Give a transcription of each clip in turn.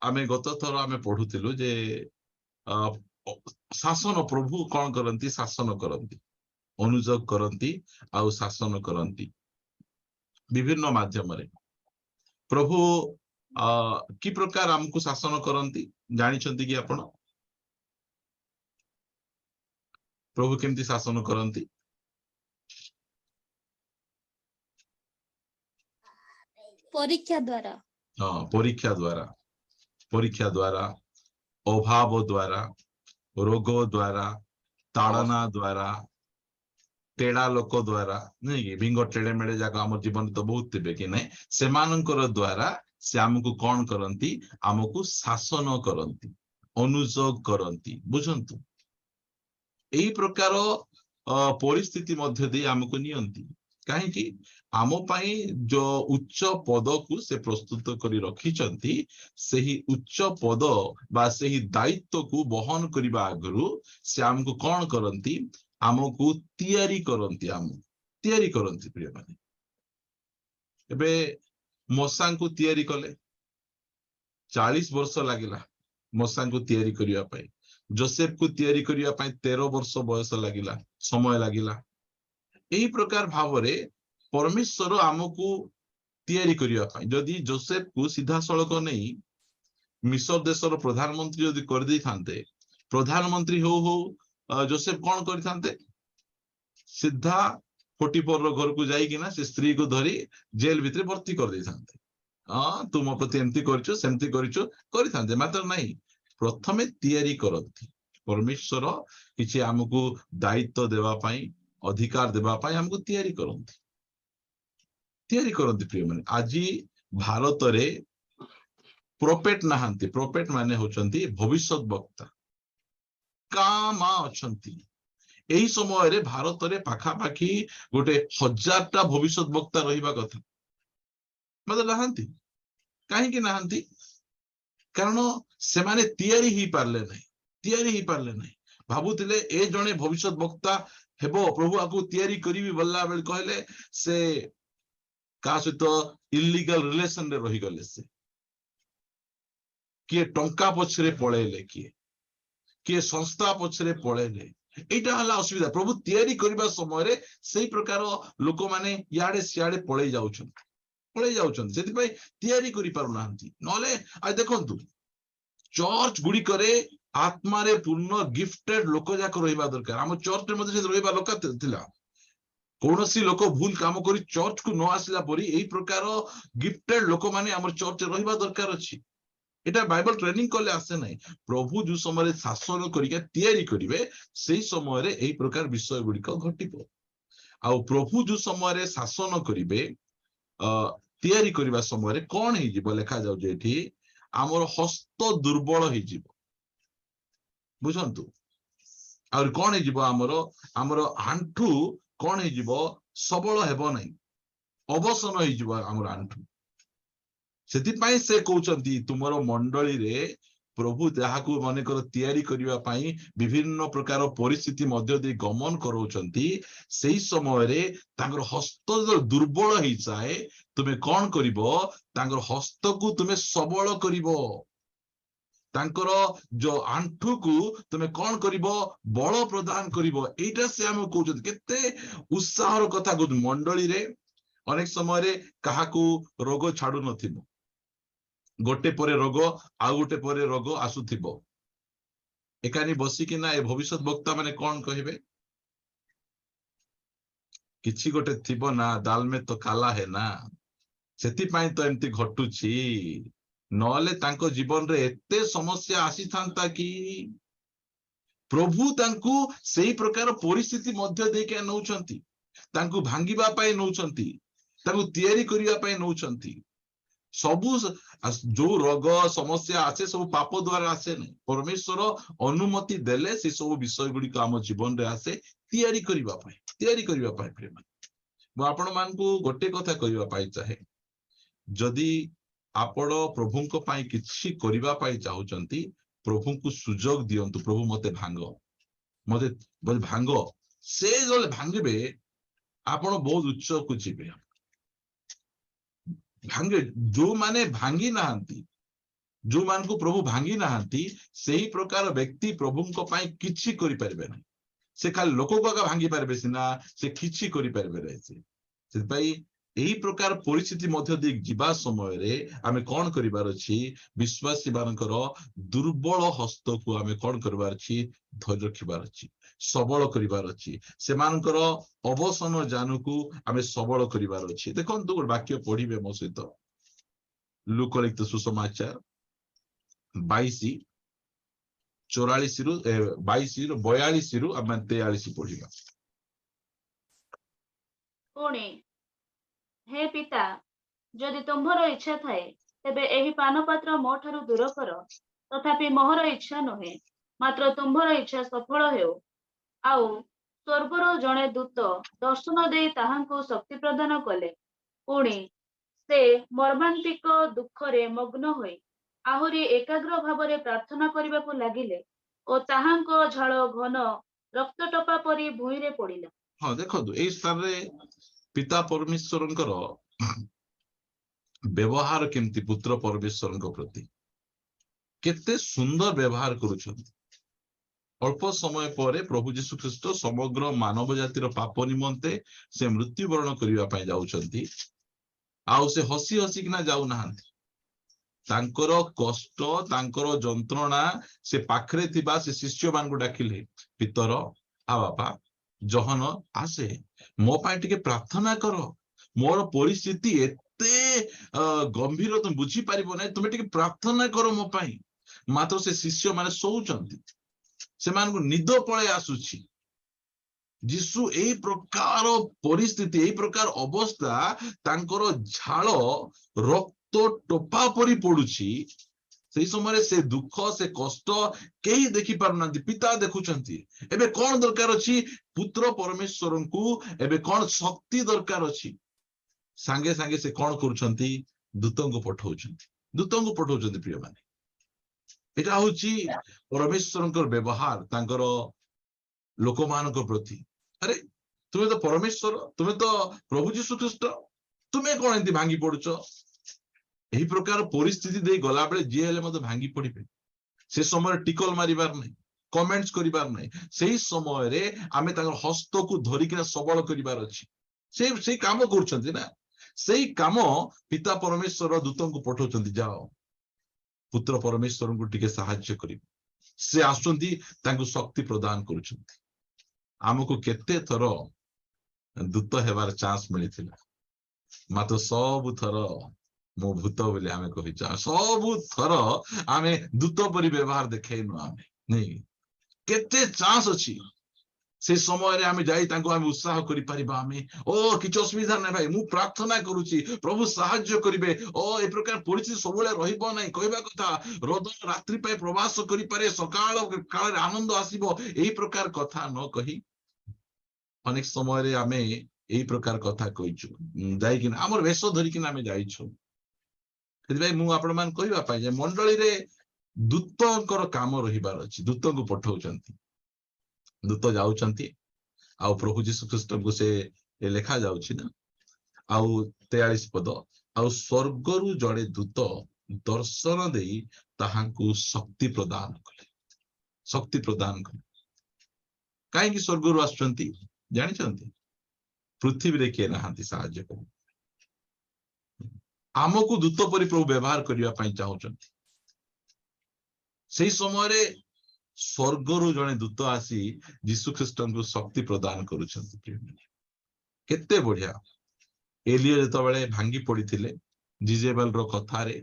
आमे गत थर आमे पढ़ुथिलु जे शासन प्रभु कौन करती शासन करती अनुजोग करती आउ शासन करती विभिन्न माध्यम रे प्रभु कि प्रकार हमको शासन करती जानी कि आपण प्रभु केमती शासन करती परीक्षा द्वारा हाँ परीक्षा द्वारा अभाव द्वारा रोग द्वारा ताड़ना द्वारा टेढ़ा लोक द्वारा नहीं कि भिंग टेढ़े मेढ़े जाक आम जीवन तो बहुत थे कि नहीं से द्वारा से आमको कौन करती आमको शासन करती अनुजोग करती बुझंतु यही प्रकार परिस्थिति मध्य दे आमको नियंती कहीं आम पाई जो उच्च पद को से प्रस्तुत करी रखिचंती सही उच्च पद बा सही दायित्व को बहन करने आगु से आमको कौन करती आमको तैयारी करती तैयारी करती प्रिय माने एबे मशा को तैयारी कले 40 वर्ष लगिला मशा को तैयारी करिया पाई जोसेफ को तैयारी करिया पाई 13 वर्ष बयस लगिला समय लगिला यही प्रकार भाव रे परमेश्वर आमको तैयारी करिया पाई जदि जोसेफ को सीधा सड़क नहीं मिस्र देशर प्रधानमंत्री जदि कर दै थांते प्रधानमंत्री हो जोसेफ कौन करते सीधा पोटिफर घर को जाइकिना से स्त्री को धरी जेल भितर भर्ती कर देते हाँ तुम प्रति एमती करते मात्र नहीं प्रथमे तैयारी करती परमेश्वर किसी आमको दायित्व देवा पाई अधिकार देवा पाई हमको तैयारी करती प्रिय माने आज भारत रे प्रोफेट नहांती प्रोफेट माने होचंती भविष्यत वक्ता कामा अछंती यही समय रे भारत रे पाखापाखी गोटे 1000टा भविष्यत वक्ता रहिबा कथा मतलब नहांती कहीं नहांती कारण से माने तैयारी ही पारले नहीं भाबुतिले ए जणे भविष्यत वक्ता हेबो प्रभु आकु तैयारी करिवि बल्ला बेल कहले से का सहित इलीगल रिलेशन रे रही गले से किए टंका पछरे पळेले किए संस्था पछरे पळेले एटा हला असुविधा प्रभु तैयारी करबा समय रे सेही प्रकार लोक माने याडे सियाडे पळेई जाउछन सेति पई तैयारी करि पारु नांती नले आ देखंतु चर्च गुडी करे आत्मा रे पूर्ण गिफ्टेड लोक जाक रहिबा दरकार हम चर्च रे मध्ये रहिबा लोक थिला कौनसी लोक भूल काम करी चर्च को न आसला परी एही प्रकार गिफ्टेड लोक माने हमर चर्च रे रहिबा दरकार अछि एटा बाइबल ट्रेनिंग कले आसे नहीं प्रभु जो समय शासन करिके तैयारी करिवे सेही समय रे एही प्रकार विषय गुडी को घटिबो आ प्रभु जो समय शासन करिवे तैयारी करबा समय रे कोन हे जिवो लेखा जाउ जे एठी आमर हस्त दुर्बल हे जिवो बुझंतु और कोन हे जिवो आमर आंठू कोन हे जिवो सबल हेबो नै अवसन हे जिवो आमर आंठू सेति पई से कहउचंती तुमरो मंडली रे प्रभु जहाकू मन कर तैयारी करबा पई विभिन्न प्रकार परिस्थिति मध्य दे गमन करउचंती सेही समय रे तांगर हस्त दुर्बल हे जाए तुमे कोन करिवो तांगर हस्त को तुमे सबल करिवो तांकर जो आंठू को तुमे कोन करिवो बल प्रदान करिवो एटा से हम कहउचंती केते उत्साहर कथा को मंडली रे अनेक समय रे काहाकू रोग छाडू नथिबो गोटे परे रोग आउ गोटे परे रोग आसुथिबो एकानी बसिकी ना ए भविष्यत वक्ता माने कोन कहिबे किछि गोटे थिबो ना दाल में तो काला है ना सेति पई तो एमती घटुछि नले तांको जीवन रे एते समस्या आसी थांता कि प्रभु तांकू सेही प्रकार परिस्थिति मध्य दे के नउचंती तांकू भांगीबा पई नउचंती तांकू तैयारी करिया पई नउचंती सबु जो रोग समस्या आसे सब पाप द्वारा आसे नहीं परमेश्वर अनुमति देले से सब विषय गुडी को हम जीवन रे आसे तैयारी करिबा पाई प्रेम मो आपण मान को गोटे कथा करिबा पाई चाहे जदि आपण प्रभु को पाई किछि करिबा पाई चाहुचंती प्रभु को सुजोग दियंतु प्रभु मते भांग से जले भांगबे आपण बहुत उच्च को जिबे भांगे जो माने भांगी नांती जो मान को प्रभु भांगी नाहांती सही प्रकार व्यक्ति प्रभु को पाई किछि करि परिबे नै से खाली लोक को आगा भांगी पारबे सिना से किछि करि परिबे नै से भाई एही प्रकार परिस्थिति मध्य देख जीवा समय रे आमे कोन करिवार अछि विश्वासी मानकर दुर्बल हस्त को आमे कोन करिवार अछि धैर्य रखिबार अछि सबल करिवार अछि से मानकर अवसन जानू को आमे सबल करिवार अछि देखन दो वाक्य पढिबे मो सहित लूका लिखित सुसमाचार 22 44 रु 22 रु 42 रु आमे 43 पढिबा पुणी हे पिता जदि तुम्हार इच्छा थाए तेबे एही पानपात्र मो ठारू दूर कर तथापि मोहर इच्छा नहे मात्र तुम्हार इच्छा सफल हेउ आउ स्वर्गरो जणे दूत दर्शन देई ताहांको शक्ति प्रदान कले पुणी से मर्मांतिक दुखरे मग्न होई आहुरी एकाग्र भावरे प्रार्थना करबाकू लागिले ओ ताहांको झाळ घन रक्तटपा परी भूइरे पड़िला। हाँ देखो एई स्थान रे पिता परमेश्वरंकर व्यवहार केमती पुत्र परमेश्वरंक प्रति केते सुंदर व्यवहार करूछंती अल्प समय पर प्रभु यीशु ख्रीष्ट समग्र मानव जातिर पाप निमंते से मृत्युवरण करिवा पय जाउछंती आउ से हसी हसी किना जाउ नाहंती तांकर कष्ट तांकर जंत्रणा से पाखरे थिबा से शिष्य मान को डाकिले पितर आ बापा जहन आसे मो पाई टिके प्रार्थना करो मोर परिस्थिति एते गंभीर तुम बुझी पारिबो नै तुमे टिके प्रार्थना करो मो पाई मात्र से शिष्य माने सोउचंती से मान को निद पळे आसुची जीशु एई प्रकार परिस्थिति एई प्रकार अवस्था तांकर झाळ रक्त टोपा परी पडुची सेई समय से दुख से कष्ट केही देखि पारुनांती पिता देखुचंती एबे कोन दरकार अछि पुत्र परमेश्वरंकु एबे कोन शक्ति दरकार अछि सांगे सांगे से कोन करूचंती दूतंको पठौचंती प्रिय माने एटा होची परमेश्वरंकर व्यवहार तांकर लोकमानक प्रति अरे तुमे तो परमेश्वर तुमे तो प्रभु यीशु ख्रीष्ट तुमे कोन एंती भांगी पडुचो एही प्रकार परिस्थिति दे गला बेले जे हेले मते भांगी पडिबे से समय टिकल मारिबार नै कमेंट्स करिबार नै सेही समय रे आमे तांकर हस्त को धरि के सबल करिबार अछि से काम करछन्ती ना सेही काम पिता परमेश्वर दूतन को पठौचन्ती जाओ पुत्र परमेश्वर को टिके सहाय्य करिब से आसुचन्ती तांको शक्ति प्रदान करूचन्ती आमको केते थर दूत हेबार चांस मिलिथिला मात्र सब थर मो भूत बोले आमे कहिचा सब थर आमे दूत परि व्यवहार देखैनु आमे नै केते चांस अछि से समय रे आमे जाई तांको आमे उत्साह करि परिबा आमे ओ किछ असुविधा नै भाई मु प्रार्थना करूची प्रभु सहाय्य करिवे ओ ए प्रकार परिस्थिति सबले रहिबो नै कहबा कथा रोद रात्रि पय प्रवास करि पारे सकाळ काल रे आनंद आसीबो एही प्रकार कथा न कहि अनेक समय रे आमे एही प्रकार कथा कहिछु जाई कि हमर वेश धरि कि आमे जाईछु सेति भाई मु आपण मान कहबा पाए जे मंडली रे दूतंकर काम रहिबार अछि दूत को पठौचंती दूत जाउचंती आउ प्रभु यीशु ख्रीष्ट को से लेखा जाउछि ना आउ 43 पद आउ स्वर्गरु जड़े दूत दर्शन देई ताहांकु शक्ति प्रदान कले काहे कि स्वर्गरु आछंती जानिचंती पृथ्वी रे के नाहांती सहाय्य कर आमको दूत परि प्रभु व्यवहार करिया पई चाहुचंती सेही समय रे स्वर्गरु जने दूत आसी यीशु ख्रीष्टन को शक्ति प्रदान करूछंती केते बढ़िया एलिया जत बेले भांगी पड़ीथिले जिजेबेल रो कथा रे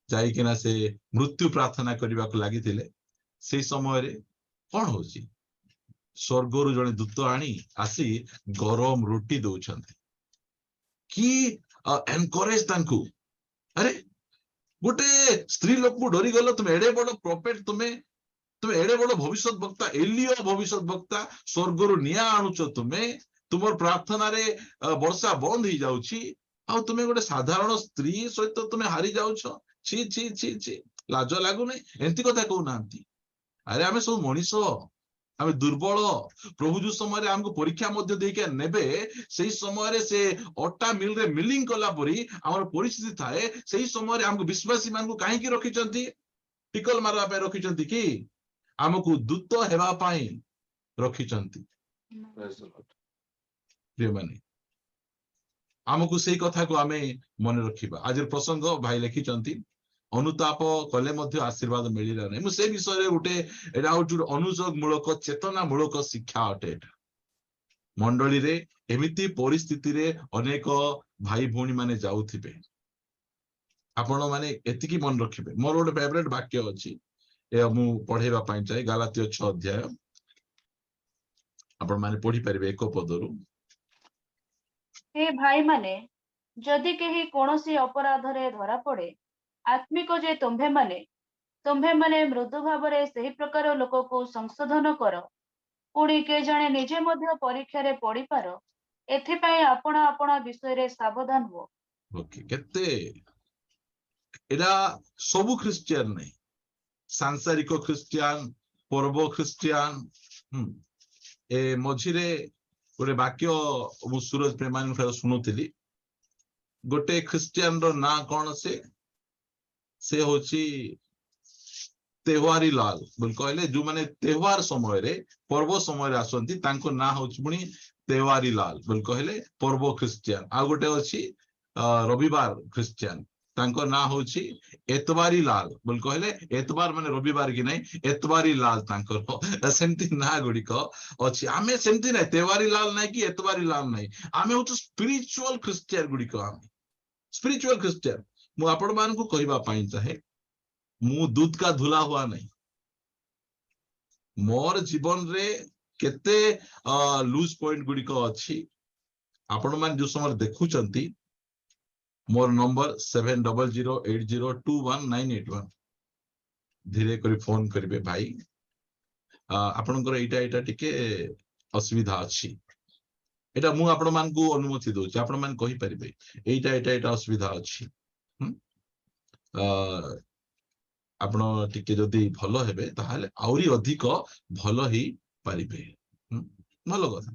जाई किना से मृत्यु प्रार्थना करबा को लागिथिले सेही समय रे कोन होची स्वर्गरु जने दूत आनी आसी गरम रोटी दउछंती की एनकरेज तांकु अरे गोटे स्त्री लोक को डरी गलो तुम एडे बड़ प्रॉफिट तुम एडे बड़ भविष्य वक्ता एलिया भविष्य वक्ता स्वर्गरु निया आणुच तुमर प्रार्थना रे वर्षा बंद ही जाउची आ तुमे गोटे साधारण स्त्री सहित तुमे हारी जाउछ छी छी छी छी लाज लागु नै एंती कथा कहू नांती अरे आमे सब मनीष आमे दुर्बल प्रभु जो समय हमको परीक्षा मध्य देके नेबे सही समय से अट्टा मिल रे मिलिंग कला परी हमर परिस्थिति थाए सही समय हमको विश्वासी मान को काहे की रखिचंती ଟିକଲ ମାରିବା ପାଇଁ ରଖିଛନ୍ତି କି ଆମକୁ ଦୂତ ହେବା ପାଇଁ ରଖିଛନ୍ତି। ପ୍ରିୟମାନେ ଆମକୁ ସେଇ କଥାକୁ ଆମେ ମନେ ରଖିବା। ଆଜିର ପ୍ରସଙ୍ଗ ଭାଇ ଲେଖିଛନ୍ତି ଅନୁତାପ କଲେ ମଧ୍ୟ ଆଶୀର୍ବାଦ ମିଳିଲା ନାହିଁ। ମୁଁ ସେ ବିଷୟରେ ଏଇଟା ହଉଛି ଗୋଟେ ଅନୁଯୋଗ ମୂଳକ ଚେତନା ମୂଳକ ଶିକ୍ଷା ଅଟେ। ଏଟା ମଣ୍ଡଳୀରେ ଏମିତି ପରିସ୍ଥିତିରେ ଅନେକ ଭାଇ ଭଉଣୀ ମାନେ ଯାଉଥିବେ, ଆପଣ ମାନେ ଏତିକି ମନେ ରଖିବେ। ମୋର ଗୋଟେ ଫେଭରେଟ ବାକ୍ୟ ଅଛି, ଏହା ମୁଁ ପଢେଇବା ପାଇଁ ଚାହେଁ। ଗାଲାତୀୟ 6 ଅଧ୍ୟାୟ ଆପଣ ମାନେ ପଢିପାରିବେ 1 ପଦରୁ। ହେ ଭାଇମାନେ, ଯଦି କେହି କୌଣସି ଅପରାଧରେ ଧରା ପଡେ, ଆତ୍ମିକ ଯେ ତୁମ୍ଭେମାନେ ମୃଦୁ ଭାବରେ ସେହି ପ୍ରକାର ଲୋକକୁ ସଂଶୋଧନ କର। ପୁଣି କେଜାଣେ ନିଜେ ମଧ୍ୟ ପରୀକ୍ଷାରେ ପଡିପାର, ଏଥିପାଇଁ ଆପଣା ବିଷୟରେ ସାବଧାନ ହୁଅ। କେତେ ଏଟା ସବୁ ଖ୍ରୀଷ୍ଟିଆନ ନାହିଁ, ସାଂସାରିକ ଖ୍ରୀଷ୍ଟିଆନ, ପର୍ବ ଖ୍ରୀଷ୍ଟିଆନ। ଏ ମଝିରେ ଗୋଟେ ବାକ୍ୟ ମୁଁ ସୁରଜ ପ୍ରେମାନଙ୍କ ଠାରୁ ଶୁଣୁଥିଲି। ଗୋଟେ ଖ୍ରୀଷ୍ଟିଆନର ନାଁ କଣ? ସେ ହଉଛି ତେହୱାରୀ ଲାଲ ବୋଲି କହିଲେ। ଯୋଉମାନେ ତେହୱାର ସମୟରେ ପର୍ବ ସମୟରେ ଆସନ୍ତି ତାଙ୍କ ନାଁ ହଉଛି ପୁଣି ତେହୱାରୀ ଲାଲ ବୋଲି କହିଲେ ପର୍ବ ଖ୍ରୀଷ୍ଟିଆନ। ଆଉ ଗୋଟେ ଅଛି ରବିବାର ଖ୍ରୀଷ୍ଟିଆନ, ତାଙ୍କ ନାଁ ହଉଛି ଏତବାରୀ ଲାଲ ବୋଲି କହିଲେ। ଏତବାର ମାନେ ରବିବାର କି ନାହିଁ, ଏତବାରୀ ଲାଲ ତାଙ୍କର। ସେମିତି ନାଁ ଗୁଡିକ ଅଛି। ଆମେ ସେମିତି ନାହିଁ, ତେୱାରୀ ଲାଲ ନାହିଁ କି ଏତବାରୀ ଲାଲ ନାହିଁ। ଆମେ ହଉଛୁ ସ୍ପିରିଚୁଆଲ ଖ୍ରୀଷ୍ଟିଆନ ଗୁଡିକ। ଆମେ ସ୍ପିରିଚୁଆଲ ଖ୍ରୀଷ୍ଟିଆନ। ମୁଁ ଆପଣ ମାନଙ୍କୁ କହିବା ପାଇଁ ଚାହେଁ, ମୁଁ ଦୁଧ କା ଧୁଲା ହୁଆ ନାହିଁ। ମୋର ଜୀବନରେ କେତେ ଲୁଜ ପଏଣ୍ଟ ଗୁଡିକ ଅଛି। ଆପଣ ମାନେ ଯୋଉ ସମୟରେ ଦେଖୁଛନ୍ତି, ମୋର ନମ୍ବର 7008021981। ଧୀରେ କରି ଫୋନ କରିବେ ଭାଇ, ଆପଣଙ୍କର ଏଇଟା ଟିକେ ଅସୁବିଧା ଅଛି। ଏଇଟା ମୁଁ ଆପଣ ମାନଙ୍କୁ ଅନୁମତି ଦଉଛି, ଆପଣ ମାନେ କହିପାରିବେ ଏଇଟା ଅସୁବିଧା ଅଛି। ଆପଣ ଟିକେ ଯଦି ଭଲ ହେବେ ତାହେଲେ ଆହୁରି ଅଧିକ ଭଲ ହେଇପାରିବେ। ଭଲ କଥା।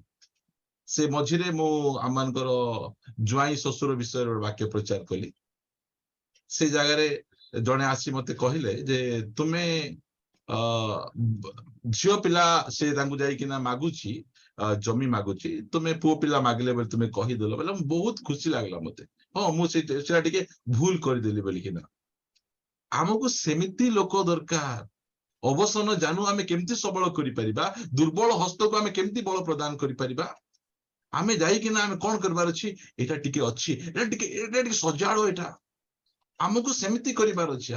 ସେ ମଝିରେ ମୁଁ ଆମମାନଙ୍କର ଜ୍ୱାଇଁ ଶ୍ୱଶୁର ବିଷୟରେ ଗୋଟେ ବାକ୍ୟ ପ୍ରଚାର କଲି। ସେ ଜାଗାରେ ଜଣେ ଆସି ମତେ କହିଲେ ଯେ ତୁମେ ଝିଅ ପିଲା ସେ ତାଙ୍କୁ ଯାଇକିନା ମାଗୁଛି, ଜମି ମାଗୁଛି, ତୁମେ ପୁଅ ପିଲା ମାଗିଲେ ବୋଲି ତୁମେ କହିଦେଲ ବୋଲେ ବହୁତ ଖୁସି ଲାଗିଲା ମତେ। ହଁ, ମୁଁ ସେଟା ଟିକେ ଭୁଲ କରିଦେଲି ବୋଲିକିନା। ଆମକୁ ସେମିତି ଲୋକ ଦରକାର। ଅବସନ୍ନ ଜାନୁ ଆମେ କେମିତି ସବଳ କରିପାରିବା, ଦୁର୍ବଳ ହସ୍ତକୁ ଆମେ କେମିତି ବଳ ପ୍ରଦାନ କରିପାରିବା। ଆମେ ଯାଇକିନା ଆମେ କଣ କରିବାର ଅଛି, ଏଇଟା ଟିକେ ଅଛି, ଏଇଟା ଟିକେ ସଜାଡ। ଏଇଟା ଆମକୁ ସେମିତି କରିବାର ଅଛି।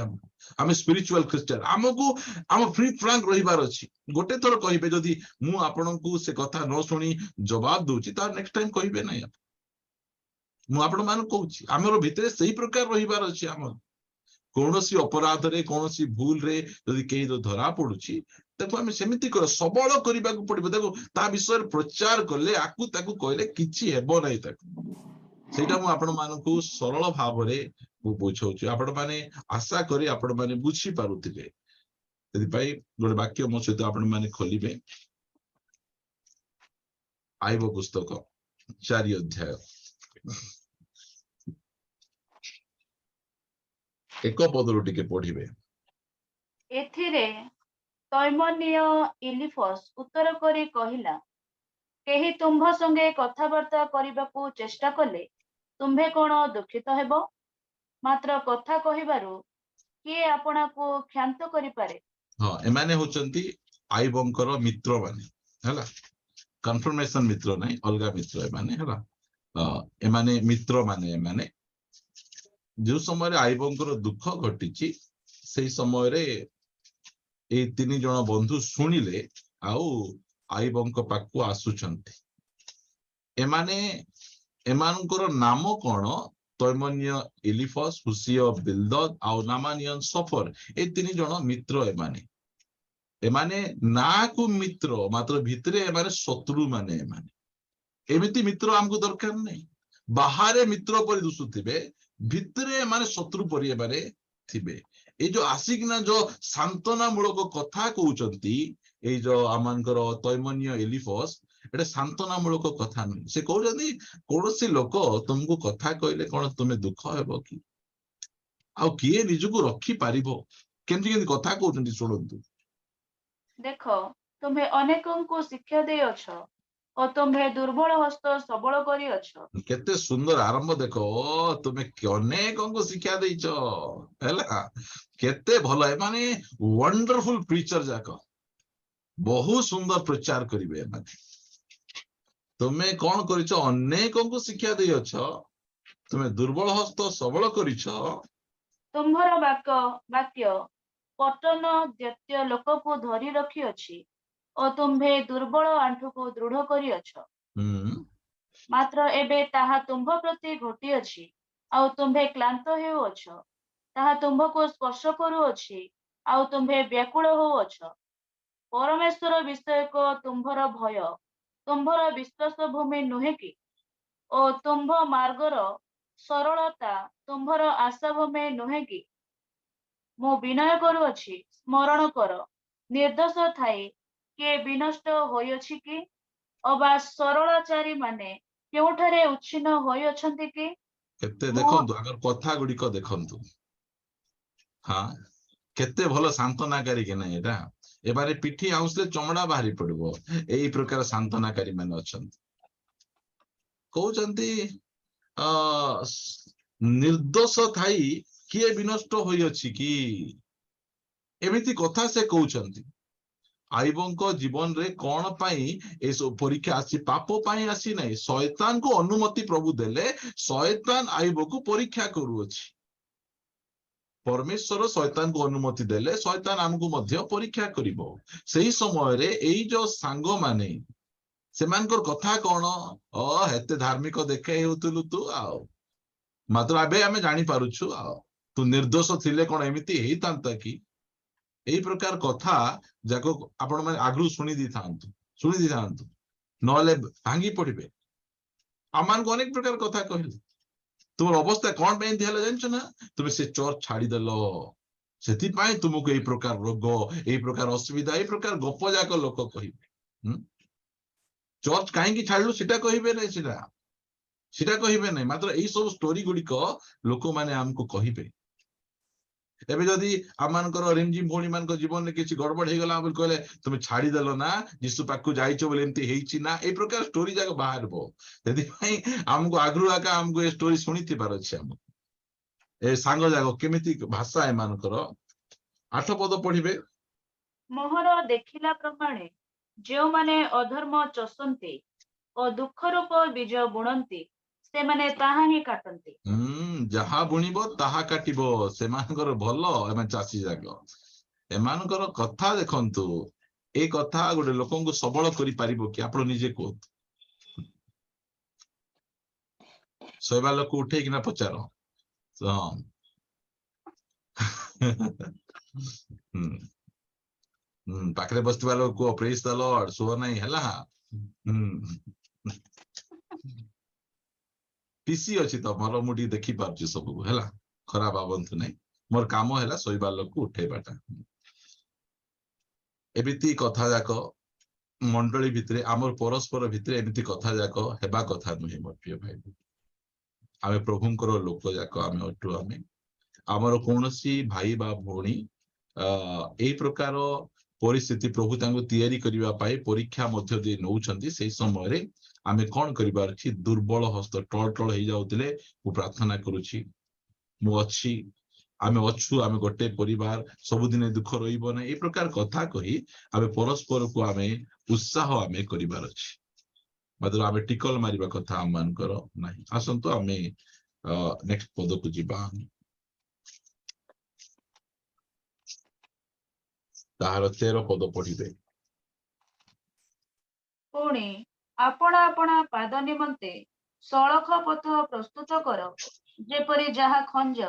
ଆମେ ସ୍ପିରିଚୁଆଲ ଖ୍ରୀଷ୍ଟିଆନ। ଆମକୁ ଆମ ଫ୍ରି ଫ୍ରାଙ୍କ ରହିବାର ଅଛି। ଗୋଟେ ଥର କହିବେ, ଯଦି ମୁଁ ଆପଣଙ୍କୁ ସେ କଥା ନ ଶୁଣି ଜବାବ ଦଉଛି ତାହେଲେ ନେକ୍ସଟ ଟାଇମ କହିବେ ନାହିଁ। ମୁଁ ଆପଣ ମାନଙ୍କୁ କହୁଛି, ଆମର ଭିତରେ ସେଇ ପ୍ରକାର ରହିବାର ଅଛି। ଆମର କୌଣସି ଅପରାଧରେ, କୌଣସି ଭୁଲରେ ଯଦି କେହି ଧରା ପଡୁଛି, ତାକୁ ଆମେ ସେମିତି ସବଳ କରିବାକୁ ପଡିବ। ତାକୁ ତା ବିଷୟରେ ପ୍ରଚାର କଲେ, ତାକୁ କହିଲେ କିଛି ହେବ ନାହିଁ ତାକୁ। ସେଇଟା ମୁଁ ଆପଣ ମାନଙ୍କୁ ସରଳ ଭାବରେ ମୁଁ ବୁଝାଉଛି। ଆପଣ ମାନେ ଆଶା କରି ଆପଣ ମାନେ ବୁଝିପାରୁଥିବେ। ସେଥିପାଇଁ ଗୋଟେ ବାକ୍ୟ ମୋ ସହିତ ଆପଣ ମାନେ ଖୋଲିବେ, ଆଇବ ପୁସ୍ତକ 4 ଅଧ୍ୟାୟ 1 ପଦରୁ ଟିକେ ପଢିବେ। ଏଥିରେ ତୈମନୀୟ ଇଲିଫସ୍ ଉତ୍ତର କରି କହିଲା, କେହି ତୁମ୍ଭ ସଙ୍ଗେ କଥାବାର୍ତ୍ତା କରିବାକୁ ଚେଷ୍ଟା କଲେ ତୁମ୍ଭେ କଣ ଦୁଃଖିତ ହେବ? ମାତ୍ର କଥା କହିବାରୁ କିଏ ଆପଣାକୁ କ୍ଷାନ୍ତ କରିପାରେ? ହଁ, ଏମାନେ ହଉଛନ୍ତି ଆଇବଙ୍କର ମିତ୍ର ମାନେ, ହେଲା। କନଫର୍ମେସନ ମିତ୍ର ନାହିଁ, ଅଲଗା ମିତ୍ର ଏମାନେ, ହେଲା। ଏମାନେ ମିତ୍ର ମାନେ। ଏମାନେ ଯୋଉ ସମୟରେ ଆଇବଙ୍କର ଦୁଃଖ ଘଟିଛି, ସେଇ ସମୟରେ ଏଇ 3 ଜଣ ବନ୍ଧୁ ଶୁଣିଲେ ଆଉ ଆଇବଙ୍କ ପାଖକୁ ଆସୁଛନ୍ତି। ଏମାନଙ୍କର ନାମ କଣ? ତୈମନୀୟ ଇଲିଫସ୍, ହୁସିୟ ବିଲଦଦ ଆଉ ନାମାନିୟନ ସଫର। ଏଇ 3 ଜଣ ମିତ୍ର। ଏମାନେ ନାକୁ ମିତ୍ର, ମାତ୍ର ଭିତରେ ଏମାନେ ଶତ୍ରୁ ମାନେ। ଏମିତି ମିତ୍ର ଆମକୁ ଦରକାର ନାହିଁ। ବାହାରେ ମିତ୍ର ପରି ଦିଶୁଥିବେ, ଭିତରେ ଏମାନେ ଶତ୍ରୁ ପରି ଏମାନେ ଥିବେ। ଏଇ ଯୋଉ ଆସିକିନା ଯୋଉ ସାନ୍ତ୍ୱନା ମୂଳକ କଥା କହୁଛନ୍ତି, ଏଇ ଯୋଉ ଆମମାନଙ୍କର ତୈମନୀୟ ଇଲିଫସ୍, ଏଟା ସାନ୍ତ୍ୱନା ମୂଳକ କଥା ନୁହେଁ। ସେ କହୁଛନ୍ତି, କୌଣସି ଲୋକ ତୁମକୁ କଥା କହିଲେ କଣ ତୁମେ ଦୁଃଖ ହେବ କି? ଆଉ କିଏ ନିଜକୁ ରଖିପାରିବ? କେମିତି କେମିତି କଥା କହୁଛନ୍ତି ଶୁଣନ୍ତୁ। ଦେଖ ତୁମ୍ଭେ ଅନେକଙ୍କୁ ଶିକ୍ଷା ଦେଇଅଛ ଓ ତୁମ୍ଭେ ଦୁର୍ବଳ ହସ୍ତ ସବଳ କରିଅଛ। କେତେ ସୁନ୍ଦର ଆରମ୍ଭ ଦେଖ। ଓ ତୁମେ ଅନେକଙ୍କୁ ଶିକ୍ଷା ଦେଇଛ ହେଲା, କେତେ ଭଲ। ଏମାନେ ୱଣ୍ଡରଫୁଲ ପ୍ରିଚର ଯାକ, ବହୁତ ସୁନ୍ଦର ପ୍ରଚାର କରିବେ ଏମାନେ। ତୁମେ କଣ କରିଛ? ଅନେକଙ୍କୁ ଶିକ୍ଷା ଦେଇଅଛ, ତୁମେ ଦୁର୍ବଳ ହସ୍ତ ସବଳ କରିଛ। ତୁମ୍ଭର ବାକ୍ୟ ପତନ ଦୈତ୍ୟ ଲୋକକୁ ଧରି ରଖିଅଛି ଓ ତୁମ୍ଭେ ଦୁର୍ବଳ ଆଣ୍ଠୁକୁ ଦୃଢ କରିଅଛ। ହୁଁ ମାତ୍ର ଏବେ ତାହା ତୁମ୍ଭ ପ୍ରତି ଘଟିଅଛି ଆଉ ତୁମ୍ଭେ କ୍ଳାନ୍ତ ହେଉଅଛ। ତାହା ତୁମ୍ଭକୁ ସ୍ପର୍ଶ କରୁଅଛି ଆଉ ତୁମ୍ଭେ ବ୍ୟାକୁଳ ହେଉଅଛ। ପରମେଶ୍ୱର ବିଷୟକ ତୁମ୍ଭର ଭୟ ତୁମ୍ଭର ବିଶ୍ୱାସ ଭୂମି ନୁହେଁ କି? ଓ ତୁମ୍ଭ ମାର୍ଗର ସରଳତା ତୁମ୍ଭର ଆଶା ଭୂମି ନୁହେଁ କି? ମୁଁ ବିନୟ କରୁଅଛି, ସ୍ମରଣ କର। ନିର୍ଦ୍ଦୋଷ ଥାଇ କିଏ ବିନଷ୍ଟ ହୋଇଅଛି କି? ଅବା ସରଳାଚାରୀ ମାନେ କେଉଁଠାରେ ଉଚ୍ଛିନ୍ନ ହୋଇଅଛନ୍ତି କି? କେତେ ମୁଁ ଦେଖନ୍ତୁ ଆଗର କଥା ଗୁଡିକ ଦେଖନ୍ତୁ। ହଁ, କେତେ ଭଲ ସାନ୍ତ୍ୱନାକାରୀ କି ନାହିଁ ଏଟା। ଏବାରେ ପିଠି ଆଉଁସିଲେ ଚମଡା ବାହାରି ପଡିବ, ଏଇ ପ୍ରକାର ସାନ୍ତ୍ୱନାକାରୀ ମାନେ ଅଛନ୍ତି। କହୁଛନ୍ତି ନିର୍ଦ୍ଦୋଷ ଥାଇ କିଏ ବିନଷ୍ଟ ହୋଇଅଛି କି? ଏମିତି କଥା ସେ କହୁଛନ୍ତି। ଆଇବଙ୍କ ଜୀବନରେ କଣ ପାଇଁ ଏସବୁ ପରୀକ୍ଷା ଆସି? ପାପ ପାଇଁ ଆସି ନାହିଁ। ଶୟତାନକୁ ଅନୁମତି ପ୍ରଭୁ ଦେଲେ, ଶୟତାନ ଆଇବକୁ ପରୀକ୍ଷା କରୁଅଛି। ପରମେଶ୍ୱର ଶୟତାନକୁ ଅନୁମତି ଦେଲେ, ଶୟତାନ ଆମକୁ ମଧ୍ୟ ପରୀକ୍ଷା କରିବ। ସେଇ ସମୟରେ ଏଇ ଯୋଉ ସାଙ୍ଗମାନେ, ସେମାନଙ୍କର କଥା କଣ? ଏତେ ଧାର୍ମିକ ଦେଖେ ହେଉଥିଲୁ ତୁ, ଆଉ ମାତ୍ର ଏବେ ଆମେ ଜାଣିପାରୁଛୁ ଆଉ ତୁ ନିର୍ଦ୍ଦୋଷ ଥିଲେ କଣ ଏମିତି ହେଇଥାନ୍ତା କି? ଏଇ ପ୍ରକାର କଥା ଯାକ ଆପଣ ମାନେ ଆଗରୁ ଶୁଣି ଦେଇଥାନ୍ତୁ, ନହେଲେ ଭାଙ୍ଗି ପଡିବେ। ଆମମାନଙ୍କୁ ଅନେକ ପ୍ରକାର କଥା କହିଲେ। ତୁମର ଅବସ୍ଥା କଣ ପାଇଁ ଏମିତି ହେଲା ଜାଣିଛ ନା? ତୁମେ ସେ ଚର୍ଚ୍ଚ ଛାଡିଦେଲ, ସେଥିପାଇଁ ତୁମକୁ ଏଇ ପ୍ରକାର ରୋଗ, ଏଇ ପ୍ରକାର ଅସୁବିଧା, ଏଇ ପ୍ରକାର ଗପ ଯାକ ଲୋକ କହିବେ। ଚର୍ଚ୍ଚ କାହିଁକି ଛାଡିଲୁ ସେଟା କହିବେ ନାହିଁ, ସେଟା କହିବେ ନାହିଁ। ମାତ୍ର ଏଇ ସବୁ ଷ୍ଟୋରି ଗୁଡିକ ଲୋକମାନେ ଆମକୁ କହିବେ। ଏବେ ଯଦି ଆମମାନଙ୍କର ରିମଝିମ ଭଉଣୀ ମାନଙ୍କ ଜୀବନରେ କିଛି ଗଡବଡ ହେଇଗଲା ବୋଲି କହିଲେ, ତୁମେ ଛାଡିଦେଲ ନା, ଯୀଶୁ ପାଖକୁ ଯାଇଛ ବୋଲି ଏମିତି ହେଇଛି ନା, ଏଇ ପ୍ରକାର ଷ୍ଟୋରି ଯାକ ବାହାରିବ। ସେଥିପାଇଁ ଆମକୁ ଆଗରୁ ଆମକୁ ଏ ଷ୍ଟୋରି ଶୁଣିଥିବାର ଅଛି। ଆମକୁ ଏ ସାଙ୍ଗ ଯାକ କେମିତି ଭାଷା ଏମାନଙ୍କର। 8 ପଦ ପଢିବେ। ମୋହର ଦେଖିଲା ପ୍ରମାଣେ ଯେଉଁମାନେ ଅଧର୍ମ ଚଷନ୍ତି ଓ ଦୁଃଖ ରୂପ ବୀଜ ବୁଣନ୍ତି, ସେମାନେ ତାହା ହିଁ କାଟନ୍ତି। ଯାହା ବୁଣିବ ତାହା କାଟିବ। ସେମାନଙ୍କର ଭଲ, ଏମାନେ ଚାଷୀ ଯାକ। ଏମାନଙ୍କର କଥା ଦେଖନ୍ତୁ। ଏ କଥା ଗୋଟେ ଲୋକଙ୍କୁ ସବଳ କରିପାରିବ କି? ଆପଣ ନିଜେ କୁହନ୍ତୁ। ଶୋଇବା ଲୋକ ଉଠେଇକିନା ପଚାର। ପାଖରେ ବସିଥିବା ଲୋକ କୁହ, ପ୍ରେଜ୍ ଦ ଲର୍ଡ, ଶୁଭ ନାହିଁ ହେଲା। ପିସି ଅଛି ତମର, ମୁଁ ଟିକେ ଦେଖିପାରୁଛି ସବୁକୁ ହେଲା, ଖରାପ ଭାବନ୍ତୁ ନାହିଁ। ମୋର କାମ ହେଲା ଶୋଇବା ଲୋକ ଉଠେଇବାଟା। ଏମିତି କଥା ଯାକ ମଣ୍ଡଳୀ ଭିତରେ, ଆମର ପରସ୍ପର ଭିତରେ ଏମିତି କଥା ଯାକ ହେବା କଥା ନୁହେଁ ମୋର ପ୍ରିୟ ଭାଇ। ଆମେ ପ୍ରଭୁଙ୍କର ଲୋକ ଯାକ ଆମେ ଅଟୁ। ଆମର କୌଣସି ଭାଇ ବା ଭଉଣୀ ଏଇ ପ୍ରକାର ପରିସ୍ଥିତି ପ୍ରଭୁ ତାଙ୍କୁ ତିଆରି କରିବା ପାଇଁ ପରୀକ୍ଷା ମଧ୍ୟ ଦେଇ ନଉଛନ୍ତି। ସେଇ ସମୟରେ ଆମେ କଣ କରିବାର ଅଛି? ଦୁର୍ବଳ ହସ୍ତ ଟଳ ଟଳ ହେଇଯାଉଥିଲେ, ମୁଁ ପ୍ରାର୍ଥନା କରୁଛି, ମୁଁ ଅଛି, ଆମେ ଅଛୁ, ଆମେ ଗୋଟେ ପରିବାର, ସବୁଦିନେ ଦୁଃଖ ରହିବ ନାହିଁ, ଏଇ ପ୍ରକାର କଥା କହି ଆମେ ପରସ୍ପରକୁ ଆମେ ଉତ୍ସାହ ଆମେ କରିବାର ଅଛି। ମାତ୍ର ଆମେ ଟିକଲ ମାରିବା କଥା ଆମମାନଙ୍କର ନାହିଁ। ଆସନ୍ତୁ ଆମେ ନେକ୍ସଟ ପଦକୁ ଯିବା। ତାହାର 13 ପଦ ପଢିବେ। ପୁଣି ଆପଣା ଆପଣା ପାଦ ନିମନ୍ତେ ସଳଖ ପଥ ପ୍ରସ୍ତୁତ କର, ଯେପରି ଯାହା ଖଞ୍ଜ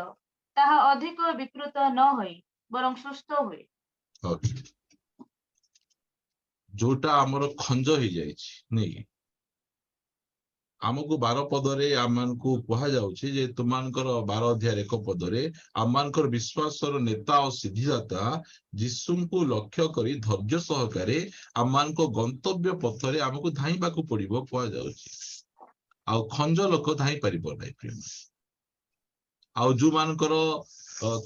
ତାହା ଅଧିକ ବିକୃତ ନ ହୋଇ ବରଂ ସୁସ୍ଥ ହୁଏ। ଯୋଉଟା ଆମର ଖଞ୍ଜ ହେଇଯାଇଛି ନାଇଁ, ଆମକୁ 12 ପଦରେ ଆମମାନଙ୍କୁ କୁହାଯାଉଛି ଯେ ତୁମମାନଙ୍କର 12 ଅଧ୍ୟାୟ 1 ପଦରେ ଆମମାନଙ୍କର ବିଶ୍ୱାସର ନେତା ଓ ସିଦ୍ଧିଦାତା ଯୀଶୁଙ୍କୁ ଲକ୍ଷ୍ୟ କରି ଧୈର୍ଯ୍ୟ ସହକାରେ ଆମମାନଙ୍କ ଗନ୍ତବ୍ୟ ପଥରେ ଆମକୁ ଧାଇଁବାକୁ ପଡିବ କୁହାଯାଉଛି। ଆଉ ଖଞ୍ଜ ଲୋକ ଧାଇଁ ପାରିବ ନାହିଁ। ଆଉ ଯୋଉମାନଙ୍କର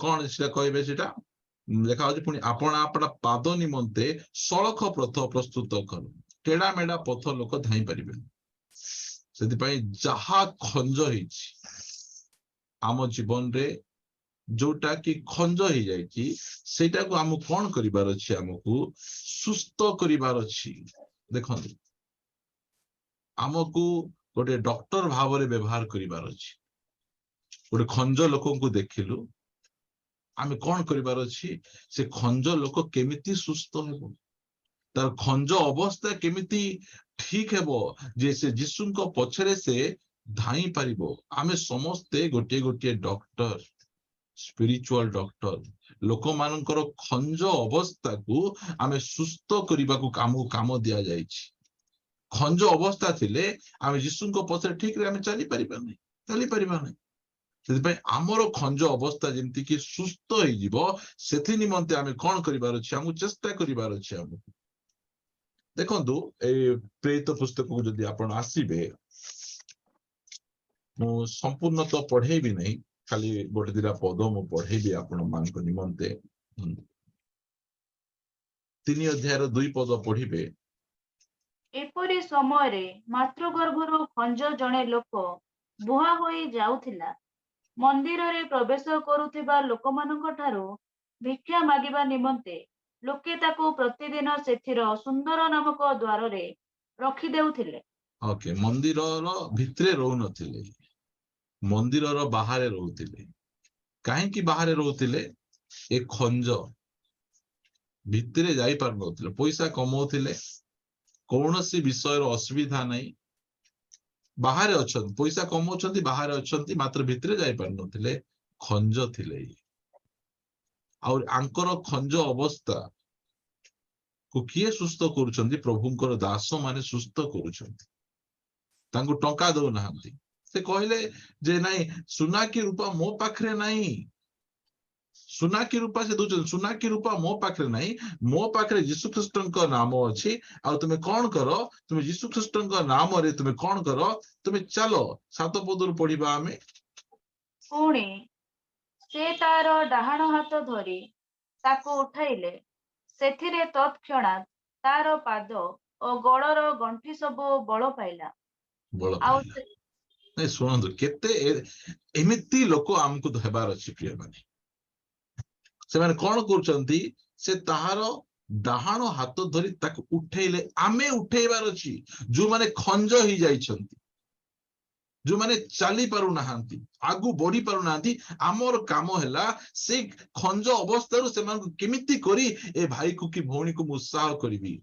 କଣ ସେଟା କହିବେ, ସେଟା ଲେଖା ହଉଛି ପୁଣି ଆପଣା ଆପଣା ପାଦ ନିମନ୍ତେ ସଳଖ ପଥ ପ୍ରସ୍ତୁତ କର, ଟେଢା ମେଢା ପଥ ଲୋକ ଧାଇଁ ପାରିବେନି। ସେଥିପାଇଁ ଯାହା ଖଞ୍ଜ ହେଇଛି ଆମ ଜୀବନରେ, ଯୋଉଟା କି ଖଞ୍ଜ ହେଇଯାଇଛି, ସେଇଟାକୁ ଆମକୁ କଣ କରିବାର ଅଛି? ଆମକୁ ସୁସ୍ଥ କରିବାର ଅଛି। ଦେଖନ୍ତୁ, ଆମକୁ ଗୋଟେ ଡକ୍ଟର ଭାବରେ ବ୍ୟବହାର କରିବାର ଅଛି। ଗୋଟେ ଖଞ୍ଜ ଲୋକଙ୍କୁ ଦେଖିଲୁ, ଆମେ କଣ କରିବାର ଅଛି? ସେ ଖଞ୍ଜ ଲୋକ କେମିତି ସୁସ୍ଥ ହେବ, ତାର ଖଞ୍ଜ ଅବସ୍ଥା କେମିତି ଠିକ ହେବ, ଯେ ସେ ଯୀଶୁଙ୍କ ପଛରେ ସେ ଧାଇଁ ପାରିବ। ଆମେ ସମସ୍ତେ ଗୋଟିଏ ଗୋଟିଏ ଡକ୍ଟର, ସ୍ପିରିଚୁଆଲ ଡକ୍ଟର। ଲୋକମାନଙ୍କର ଖଞ୍ଜ ଅବସ୍ଥାକୁ ଆମେ ସୁସ୍ଥ କରିବାକୁ ଆମକୁ କାମ ଦିଆଯାଇଛି। ଖଞ୍ଜ ଅବସ୍ଥା ଥିଲେ ଆମେ ଯୀଶୁଙ୍କ ପଛରେ ଠିକରେ ଆମେ ଚାଲିପାରିବା ନାହିଁ। ସେଥିପାଇଁ ଆମର ଖଞ୍ଜ ଅବସ୍ଥା ଯେମିତି କି ସୁସ୍ଥ ହେଇଯିବ, ସେଥି ନିମନ୍ତେ ଆମେ କଣ କରିବାର ଅଛି? ଆମକୁ ଚେଷ୍ଟା କରିବାର ଅଛି। ଆମକୁ ଦେଖନ୍ତୁ, ଏଇ ପ୍ରେରିତ ପୁସ୍ତକକୁ ଯଦି ଆପଣ ଆସିବେ, ମୁଁ ସମ୍ପୂର୍ଣ୍ଣ ତ ପଢେଇବି ନାହିଁ, ଖାଲି ଗୋଟେ ଦିଟା ପଦ ମୁଁ ପଢେଇବି ଆପଣ ମାନଙ୍କ ନିମନ୍ତେ। 3 ଅଧ୍ୟାୟର 2 ପଦ ପଢିବେ। ଏପରି ସମୟରେ ମାତୃଗର୍ଭରୁ ଖଞ୍ଜ ଜଣେ ଲୋକ ବୁହା ହୋଇ ଯାଉଥିଲା। ମନ୍ଦିରରେ ପ୍ରବେଶ କରୁଥିବା ଲୋକମାନଙ୍କ ଠାରୁ ଭିକ୍ଷା ମାଗିବା ନିମନ୍ତେ ଲୋକେ ତାକୁ ପ୍ରତିଦିନ ସେଥିର ସୁନ୍ଦର ନାମକ ଦ୍ୱାରରେ ରଖିଦେଉଥିଲେ। ଓକେ, ମନ୍ଦିରର ଭିତରେ ରହୁନଥିଲେ, ମନ୍ଦିରର ବାହାରେ ରହୁଥିଲେ। କାହିଁକି ବାହାରେ ରହୁଥିଲେ? ଏ ଖଞ୍ଜ ଭିତରେ ଯାଇପାରୁନଥିଲେ, ପଇସା କମଉଥିଲେ, କୌଣସି ବିଷୟର ଅସୁବିଧା ନାହିଁ, ବାହାରେ ଅଛନ୍ତି, ପଇସା କମଉଛନ୍ତି, ବାହାରେ ଅଛନ୍ତି, ମାତ୍ର ଭିତରେ ଯାଇପାରୁନଥିଲେ, ଖଞ୍ଜ ଥିଲେ। ଆଉ ଆଙ୍କର ଖଞ୍ଜ ଅବସ୍ଥା କୁ କିଏ ସୁସ୍ଥ କରୁଛନ୍ତି? ପ୍ରଭୁଙ୍କର ଦାସ ମାନେ ସୁସ୍ଥ କରୁଛନ୍ତି। ତାଙ୍କୁ ଟଙ୍କା ଦଉନାହାନ୍ତି। ସେ କହିଲେ ଯେ ନାଇଁ, ସୁନା କି ରୂପା ମୋ ପାଖରେ ନାହିଁ। ସୁନା କି ରୂପା ସେ ଦଉଛନ୍ତି, ସୁନା କି ରୂପା ମୋ ପାଖରେ ନାହିଁ, ମୋ ପାଖରେ ଯୀଶୁ ଖ୍ରୀଷ୍ଟଙ୍କ ନାମ ଅଛି। ଆଉ ତୁମେ କଣ କର? ତୁମେ ଯୀଶୁ ଖ୍ରୀଷ୍ଟଙ୍କ ନାମରେ ତୁମେ କଣ କର? ତୁମେ ଚାଲ। 7 ପଦରୁ ପଢିବା ଆମେ। ପୁଣି ସେ ତାର ଡାହାଣ ହାତ ଧରି ତାକୁ ଉଠାଇଲେ। ସେଥିରେ ତତ୍କ୍ଷଣାତ୍ ତାର ପାଦ ଓ ଗୋଡର ଗଣ୍ଠି ସବୁ ବଳ ପାଇଲା। ବଳ ଆଉ ପାଇଲା। ନାଇଁ, ଶୁଣନ୍ତୁ, କେତେ ଏମିତି ଲୋକ ଆମକୁ ହେବାର ଅଛି ପ୍ରିୟମାନେ। ସେମାନେ କଣ କରୁଛନ୍ତି? ସେ ତାହାର ଡାହାଣ ହାତ ଧରି ତାକୁ ଉଠେଇଲେ। ଆମେ ଉଠେଇବାର ଅଛି। ଯୋଉମାନେ ଖଞ୍ଜ ହେଇଯାଇଛନ୍ତି, ଯୋଉମାନେ ଚାଲି ପାରୁନାହାନ୍ତି, ଆଗକୁ ବଢି ପାରୁନାହାନ୍ତି, ଆମର କାମ ହେଲା ସେଇ ଖଞ୍ଜ ଅବସ୍ଥାରୁ ସେମାନଙ୍କୁ କେମିତି କରି ଏ ଭାଇକୁ କି ଭଉଣୀକୁ ମୁଁ ଉତ୍ସାହ କରିବି,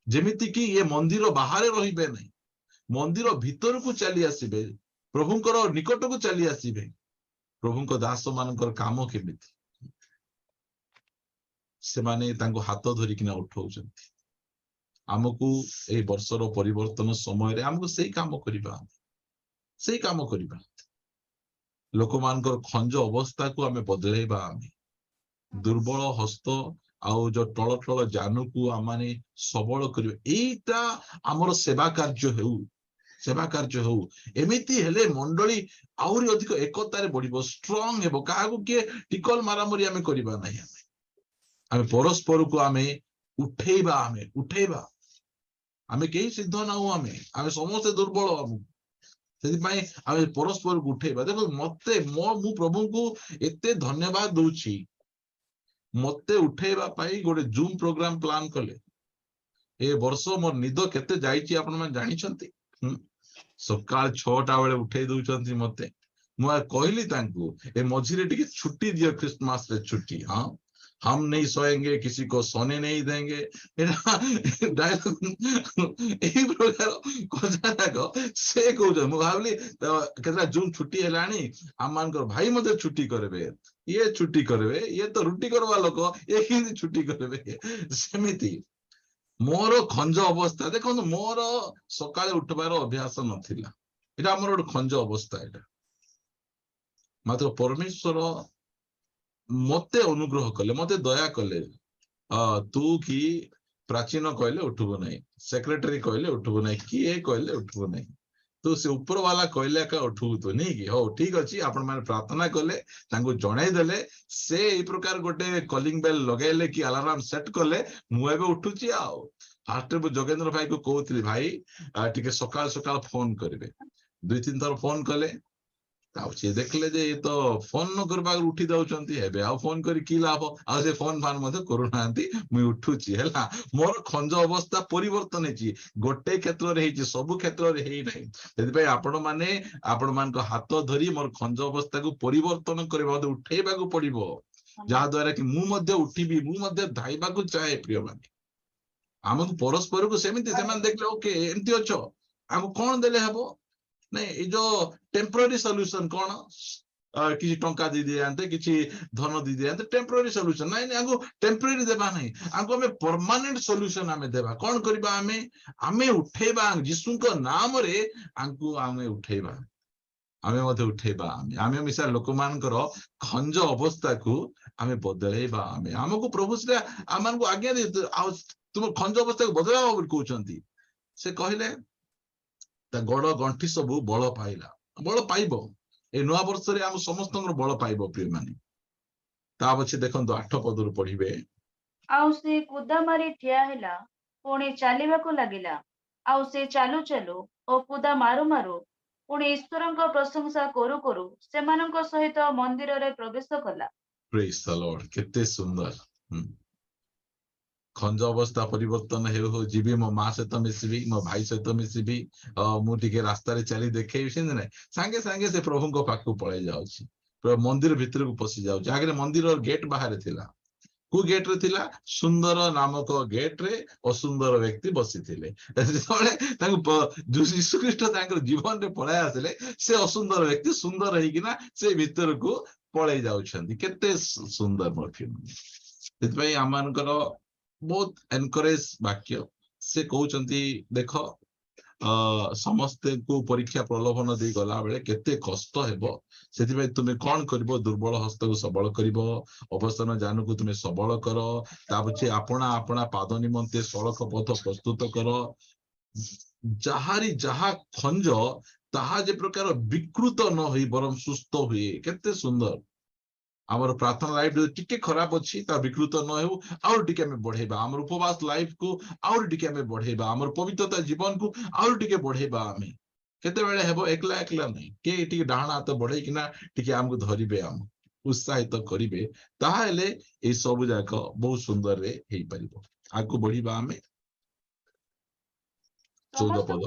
ଯେମିତି କି ଏ ମନ୍ଦିର ବାହାରେ ରହିବେ ନାହିଁ, ମନ୍ଦିର ଭିତରକୁ ଚାଲି ଆସିବେ, ପ୍ରଭୁଙ୍କର ନିକଟକୁ ଚାଲି ଆସିବେ। ପ୍ରଭୁଙ୍କ ଦାସ ମାନଙ୍କର କାମ କେମିତି? ସେମାନେ ତାଙ୍କୁ ହାତ ଧରିକିନା ଉଠଉଛନ୍ତି। ଆମକୁ ଏଇ ବର୍ଷର ପରିବର୍ତ୍ତନ ସମୟରେ ଆମକୁ ସେଇ କାମ କରିବା। ଲୋକମାନଙ୍କର ଖଞ୍ଜ ଅବସ୍ଥାକୁ ଆମେ ବଦଳେଇବା। ଆମେ ଦୁର୍ବଳ ହସ୍ତ ଆଉ ଯୋଉ ଟଳ ଟଳ ଜାନୁକୁ ଆମେ ସବଳ କରିବା। ଏଇଟା ଆମର ସେବା କାର୍ଯ୍ୟ ହଉ। ଏମିତି ହେଲେ ମଣ୍ଡଳୀ ଆହୁରି ଅଧିକ ଏକତାରେ ବଢିବ, ଷ୍ଟ୍ରଙ୍ଗ ହେବ। କାହାକୁ କିଏ ଟିକଲ ମାରାମରି ଆମେ କରିବା ନାହିଁ। ଆମେ ପରସ୍ପରକୁ ଆମେ ଉଠେଇବା। ଆମେ କେହି ସିଦ୍ଧ ନାହୁଁ, ଆମେ ସମସ୍ତେ ଦୁର୍ବଳ। ସେଥିପାଇଁ ଆମେ ପରସ୍ପରକୁ ଉଠେଇବା। ଦେଖ, ମୁଁ ପ୍ରଭୁଙ୍କୁ ଏତେ ଧନ୍ୟବାଦ ଦଉଛି, ମତେ ଉଠେଇବା ପାଇଁ ଗୋଟେ ଜୁମ ପ୍ରୋଗ୍ରାମ ପ୍ଲାନ କଲେ। ଏ ବର୍ଷ ମୋର ନିଦ କେତେ ଯାଇଛି ଆପଣ ମାନେ ଜାଣିଛନ୍ତି? ସକାଳ 6ଟା ବେଳେ ଉଠେଇ ଦଉଛନ୍ତି ମତେ। ମୁଁ କହିଲି ତାଙ୍କୁ, ଏ ମଝିରେ ଟିକେ ଛୁଟି ଦିଅ, ଖ୍ରୀଷ୍ଟମାସରେ ଛୁଟି। ହଁ, हम नहीं सोएंगे, किसी को सोने नहीं देंगे। ଏଇ ପ୍ରକାର କଥା ଯାକ ସେ କହୁଛନ୍ତି। ମୁଁ ଭାବିଲି କେତେଟା ଜୁନ ଛୁଟି ହେଲାଣି, ଆମମାନଙ୍କର ଭାଇ ମଧ୍ୟ ଛୁଟି କରିବେ। ଇଏ ଛୁଟି କରିବେ, ଇଏ ତ ରୁଟି କରିବା ଲୋକ, ଇଏ କେମିତି ଛୁଟି କରିବେ? ସେମିତି ମୋର ଖଞ୍ଜ ଅବସ୍ଥା ଦେଖନ୍ତୁ। ମୋର ସକାଳେ ଉଠିବାର ଅଭ୍ୟାସ ନଥିଲା। ଏଇଟା ଆମର ଗୋଟେ ଖଞ୍ଜ ଅବସ୍ଥା। ଏଇଟା ମାତ୍ର ପରମେଶ୍ୱର ମତେ ଅନୁଗ୍ରହ କଲେ, ମତେ ଦୟା କଲେ। ତୁ କି ପ୍ରାଚୀନ କହିଲେ ଉଠିବୁ ନାହିଁ, ସେକ୍ରେଟାରୀ କହିଲେ ଉଠିବୁ ନାହିଁ, କିଏ କହିଲେ ଉଠିବୁ ନାହିଁ। तो से ऊपर वाला कहले का उठू तो नहीं कि हो ठीक अच्छी आपण मैंने प्रार्थना कले जनईदेले से यही प्रकार गोटे कॉलिंग बेल लगेले कि अलार्म सेट कले मुझे उठुची आओ फास्ट जोगेंद्र भाई को कहती भाई टिके सकाल सकाल फोन करेंगे 2-3 थर फोन कले सी देखले जे ये तो फोन न करबा उठी जाउछंती हेबे आ फोन करी की लाभ आ से फोन फान मते करूनांती मुई उठुची हैला मोर खंज अवस्था परिवर्तन हेची गोटे क्षेत्र रे हेची सब क्षेत्र रे हेई नै सेति भाई आपण मान को हाथ धरी मोर खंज अवस्था को परिवर्तन करबा मते उठेबा को पड़िबो जहा द्वारा कि मु मध्य उठिबी मु मध्य धाइबा को चाहे प्रिय माने हमको परस्पर को सेमिति सेमान देखले ओके एंती अछो हमको कोन देले हबो नहीं ये जो टेम्पररी सॉल्यूशन कौन किसी टंका दे दिए किसी धन दे दिए टेम्पररी सॉल्यूशन नहीं नहीं आगो टेम्पररी देबा नहीं आगो हमें परमानेंट सॉल्यूशन हमें देबा कौन करबा हमें उठेबा यीशु को नाम रे आंकु हमें उठेबा हमें मते उठेबा हमें मिसा लोक मानकर खंज अवस्था को हमें बदलेबा हमें हमको प्रभु से आमान को आज्ञा दे तुम खंज अवस्था को बदलावा बोली कहउचंती से कहले गड़ गंठी सबू बल पाइला बल पाइब ए नुआ वर्ष रे हम समस्त बल पाइब प्रिय माने ता पछे देखंतु 8 पदरु पढिबे आउ से कुदा मारी ठिया हैला पुणी चालिबाकू लागिला आउ से चालू चालू ओ कुदा मारू मारू पुणी ईश्वरଙ୍କ प्रशंसा करू करू सेମାନଙ୍କ सहित मंदिर रे प्रवेश कला प्रेज द लॉर्ड केते सुंदर खंज अवस्था परिवर्तन हो जीवी मो माँ सहित मिसबी मो भाई सहित मिसबी मुझे रास्तार चली देखे सांगे सांगे से प्रभु को पाखु पड़े जाऊँगी मंदिर भितर को पशि जाऊँ आगे मंदिर गेट बाहर थिला को गेट रे थिला सुंदर नामक गेट रे असुंदर व्यक्ति बसी थिले यीशु ख्रीष्ट जीवन रे पळाय आसले से असुंदर व्यक्ति सुंदर हेकिना से भितर को पळै जाउछंती केते सुंदर मोर आमानकर बहुत एनकरेज वाक्य से कहते देख समस्ते को परीक्षा प्रलोभन दे गला बेले केते कष्ट हेबो सेति तुमे कौन करिवो दुर्बल हस्त को सबल करिवो अवसन जान को तुमे सबल करो ता पछे आपना आपना पाद निमंते सड़क पथ प्रस्तुत करो जहारी जहा खंज ताहा जे प्रकार विकृत न होई बरम सुस्थ हुए केते सुंदर आमर प्रार्थना लाइफ टिके खराब अच्छी विकृत न हो आउर टिके हमें बढ़ेबा आमर उपवास लाइफ को आउर टिके हमें बढ़ेबा आमर पवित्रता जीवन को आउर टिके बढ़ेबा हमें केते बेले हेबो एकला एकला नहीं के टिके डाहना हाथ बढ़े किना टिके हमको धरिबे हम उत्साहित करिवे ताहाले ए सब जाक बहुत सुंदर रे हेई परिबो आगु बढ़िबा हमें 14 पद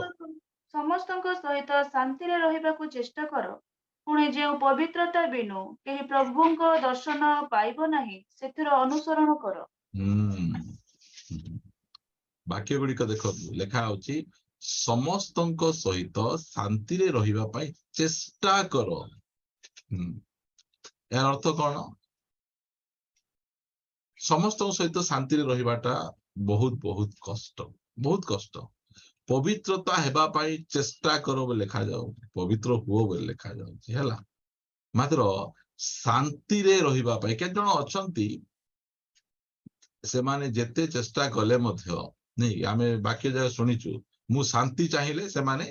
समस्तଙ୍କ सहित शांति रे रहिबाकू चेष्टा करो पुणे जे पवित्रता बिनु केही प्रभुଙ୍କ दर्शन पाइब नाही सेतिर अनुसरण करो वाक्य गुड़िक देख लेखा होची समस्तଙ୍କ सहित शांति रे रहिबा पई चेष्टा करो यार अर्थ कौन समस्तଙ୍କ सहित शांति रे रहिबाटा बहुत बहुत कष्ट पवित्रता हेबा पाई चेष्टा करो बोले लिखा जाऊ पवित्र हुओ बोले लिखा जाउची हैला मात्र शांति रे रहिबा पाई के जण अछंती से माने जेते चेष्टा कले मध्य नहीं आमे वाक्य जगह सुनिचु मु शांति चाहिए से माने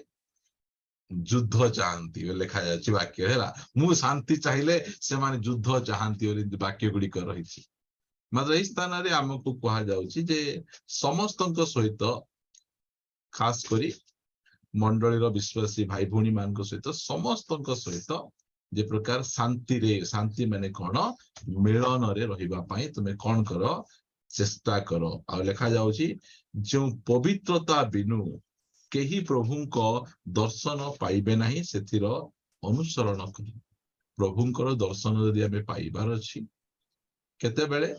युद्ध चाहती लिखा जाउची वाक्य हैला मु शांति चाहिए से माने युद्ध चाहती और वाक्य गुडी कर रही मात्र एई स्थान रे हमकु कहा जाउची जे समस्तଙ୍କ सहित खास करी मंडली विश्वासी भाई भूणी मान सहित समस्त सहित जे प्रकार शांति रे शांति माने कौन मिलन रे रहिबा पाई तुमे कौन करो चेष्टा करो आ लिखा जाउची जो पवित्रता बिनु केही प्रभुंको दर्शन पाइबे नाही सेतिर अनुसरण करी प्रभुंकर दर्शन यदि हमें पाइबार अछि केते बेले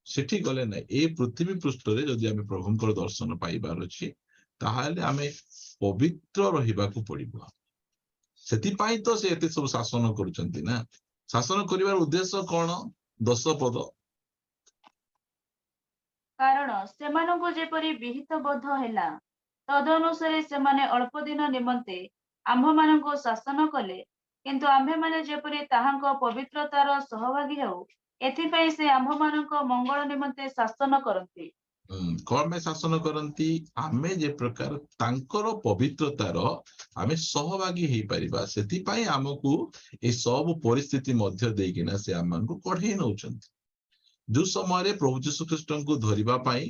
सेठी गले नै ए पृथ्वी पृष्ठ रे यदि हमें प्रभुंकर दर्शन पाइबार अछि ताहाले आमे पवित्र रहिबाकू पड़िबो सेतिपाई तो से एते सब शासन करूचंती ना शासन करिवार उद्देश्य कोन 10 पद कारण सेमानंको जेपरि विहित बोध हैला तदनुसारे सेमाने अल्प दिन निमंते आम्भ मानंको शासन कले किंतु आम्भे माने जेपरि ताहांको पवित्रतार सहभागी हेउ एथिपाई से आम्भ मानंको मंगल निमंते शासन करंती କଣ ପାଇଁ ଶାସନ କରନ୍ତି? ଆମେ ଯେ ପ୍ରକାର ତାଙ୍କର ପବିତ୍ରତାର ଆମେ ସହଭାଗୀ ହେଇପାରିବା, ସେଥିପାଇଁ ଆମକୁ ଏଇ ସବୁ ପରିସ୍ଥିତି ମଧ୍ୟ ଦେଇକିନା ସେ ଆମମାନଙ୍କୁ କଢେଇ ନଉଛନ୍ତି। ଯୋଉ ସମୟରେ ପ୍ରଭୁ ଯୀଶୁ ଖ୍ରୀଷ୍ଟଙ୍କୁ ଧରିବା ପାଇଁ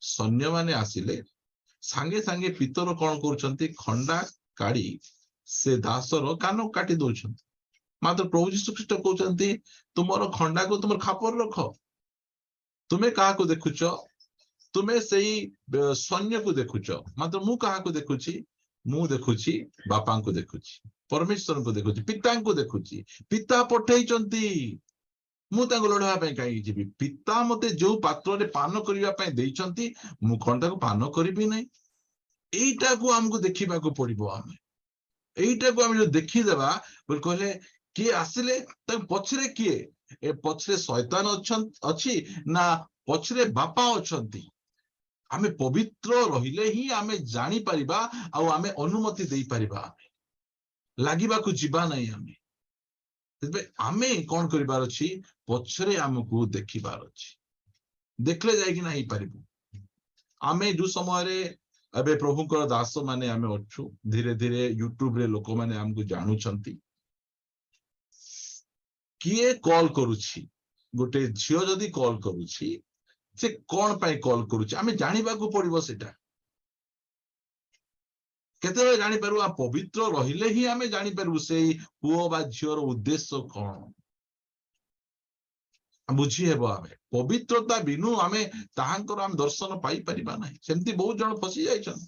ସୈନ୍ୟମାନେ ଆସିଲେ, ସାଙ୍ଗେ ସାଙ୍ଗେ ପିତର କଣ କରୁଛନ୍ତି? ଖଣ୍ଡା କାଢି ସେ ଦାସର କାନ କାଟି ଦଉଛନ୍ତି। ମାତ୍ର ପ୍ରଭୁ ଯୀଶୁ ଖ୍ରୀଷ୍ଟ କହୁଛନ୍ତି, ତୁମର ଖଣ୍ଡାକୁ ତୁମର ଖାପରେ ରଖ। ତୁମେ କାହାକୁ ଦେଖୁଛ? ତୁମେ ସେଇ ସୈନ୍ୟକୁ ଦେଖୁଛ, ମାତ୍ର ମୁଁ କାହାକୁ ଦେଖୁଛି? ମୁଁ ଦେଖୁଛି ବାପାଙ୍କୁ ଦେଖୁଛି, ପରମେଶ୍ୱରଙ୍କୁ ଦେଖୁଛି, ପିତାଙ୍କୁ ଦେଖୁଛି। ପିତା ପଠେଇଛନ୍ତି, ମୁଁ ତାଙ୍କୁ ଲଢିବା ପାଇଁ କାହିଁକି ଯିବି? ପିତା ମତେ ଯୋଉ ପାତ୍ରରେ ପାନ କରିବା ପାଇଁ ଦେଇଛନ୍ତି, ମୁଁ କଣ ତାକୁ ପାନ କରିବି ନାହିଁ? ଏଇଟାକୁ ଆମକୁ ଦେଖିବାକୁ ପଡିବ। ଏଇଟାକୁ ଆମେ ଯଦି ଦେଖିଦେବା ବୋଲି କହିଲେ, କିଏ ଆସିଲେ ତାଙ୍କ ପଛରେ କିଏ? ଏ ପଛରେ ଶୈତାନ ଅଛି ନା ପଛରେ ବାପା ଅଛନ୍ତି? ଆମେ ପବିତ୍ର ରହିଲେ ହିଁ ଆମେ ଜାଣିପାରିବା ଆଉ ଆମେ ଅନୁମତି ଦେଇପାରିବା। ଲାଗିବାକୁ ଯିବା ନାହିଁ ଆମେ। ସେଥିପାଇଁ ଆମେ କଣ କରିବାର ଅଛି? ପଛରେ ଆମକୁ ଦେଖିବାର ଅଛି। ଦେଖିଲେ ଯାଇକି ନା ହେଇପାରିବୁ। ଆମେ ଯୋଉ ସମୟରେ ଏବେ ପ୍ରଭୁଙ୍କର ଦାସ ମାନେ ଆମେ ଅଛୁ, ଧୀରେ ଧୀରେ ୟୁଟ୍ୟୁବରେ ଲୋକମାନେ ଆମକୁ ଜାଣୁଛନ୍ତି। କିଏ କଲ୍ କରୁଛି? ଗୋଟେ ଝିଅ ଯଦି କଲ୍ କରୁଛି, ସେ କଣ ପାଇଁ କଲ୍ କରୁଛି ଆମେ ଜାଣିବାକୁ ପଡିବ। ସେଟା କେତେବେଳେ ଜାଣିପାରିବୁ? ପବିତ୍ର ରହିଲେ ହିଁ ଆମେ ଜାଣିପାରିବୁ ସେଇ ପୁଅ ବା ଝିଅର ଉଦ୍ଦେଶ୍ୟ କଣ ବୁଝି ହେବ। ଆମେ ପବିତ୍ରତା ବିନୁ ଆମେ ତାହାଙ୍କର ଆମେ ଦର୍ଶନ ପାଇପାରିବା ନାହିଁ। ସେମିତି ବହୁତ ଜଣ ଫସି ଯାଇଛନ୍ତି।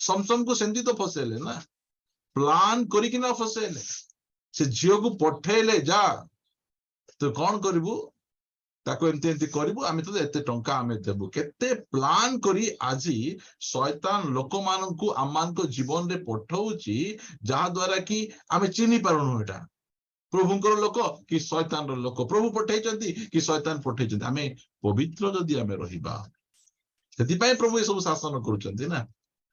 ସମସନକୁ ସେମିତି ତ ଫସେଇଲେ ନା, ପ୍ଲାନ କରିକିନା ଫସେଇଲେ। ସେ ଝିଅକୁ ପଠେଇଲେ, ଯା ତୁ କଣ କରିବୁ, ତାକୁ ଏମିତି ଏମିତି କରିବୁ, ଆମେ ତ ଏତେ ଟଙ୍କା ଆମେ ଦେବୁ। କେତେ ପ୍ଲାନ କରି ଆଜି ଶୈତାନ ଲୋକମାନଙ୍କୁ ଆମମାନଙ୍କ ଜୀବନରେ ପଠଉଛି, ଯାହା ଦ୍ୱାରା କି ଆମେ ଚିହ୍ନି ପାରୁନୁ ଏଟା ପ୍ରଭୁଙ୍କର ଲୋକ କି ଶୈତାନର ଲୋକ, ପ୍ରଭୁ ପଠେଇଛନ୍ତି କି ଶୈତାନ ପଠେଇଛନ୍ତି। ଆମେ ପବିତ୍ର ଯଦି ଆମେ ରହିବା, ସେଥିପାଇଁ ପ୍ରଭୁ ଏସବୁ ଶାସନ କରୁଛନ୍ତି ନା,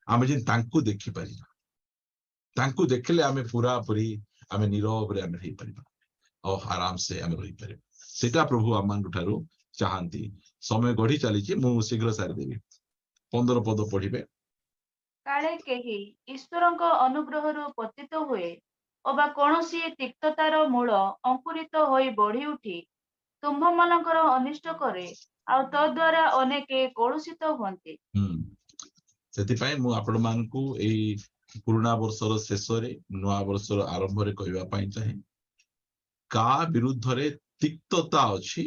ଆମେ ଯେମିତି ତାଙ୍କୁ ଦେଖିପାରିବା। ତାଙ୍କୁ ଦେଖିଲେ ଆମେ ପୁରାପୁରି ଆମେ ନିରବରେ ଆମେ ହେଇପାରିବା ଆଉ ଆରାମସେ ଆମେ ରହିପାରିବା। ସେଟା ପ୍ରଭୁ ଆମମାନଙ୍କ ଠାରୁ ଚାହାନ୍ତି। ସମୟ ଗଢି ଚାଲିଛି, ମୁଁ ଶୀଘ୍ର ସାରିଦେବି। 15 ପଦ ପଢିବେ। କାଳେ କେହି ଈଶ୍ୱରଙ୍କ ଅନୁଗ୍ରହରୁ ପତିତ ହୁଏ ଅବା କୌଣସି ତିକ୍ତତାର ମୂଳ ଅଙ୍କୁରିତ ହୋଇ ବଢି ଉଠି ତୁମ୍ଭମାନଙ୍କର ଅନିଷ୍ଟ କରେ, ଆଉ ତଦ୍ୱାରା ଅନେକେ କଳୁଷିତ ହୁଅନ୍ତି। ସେଥିପାଇଁ ମୁଁ ଆପଣମାନଙ୍କୁ ଏଇ ପୁରୁଣା ବର୍ଷର ଶେଷରେ ନୂଆ ବର୍ଷର ଆରମ୍ଭରେ କହିବା ପାଇଁ ଚାହେଁ, କାହା ବିରୁଦ୍ଧରେ ତିକ୍ତତା ଅଛି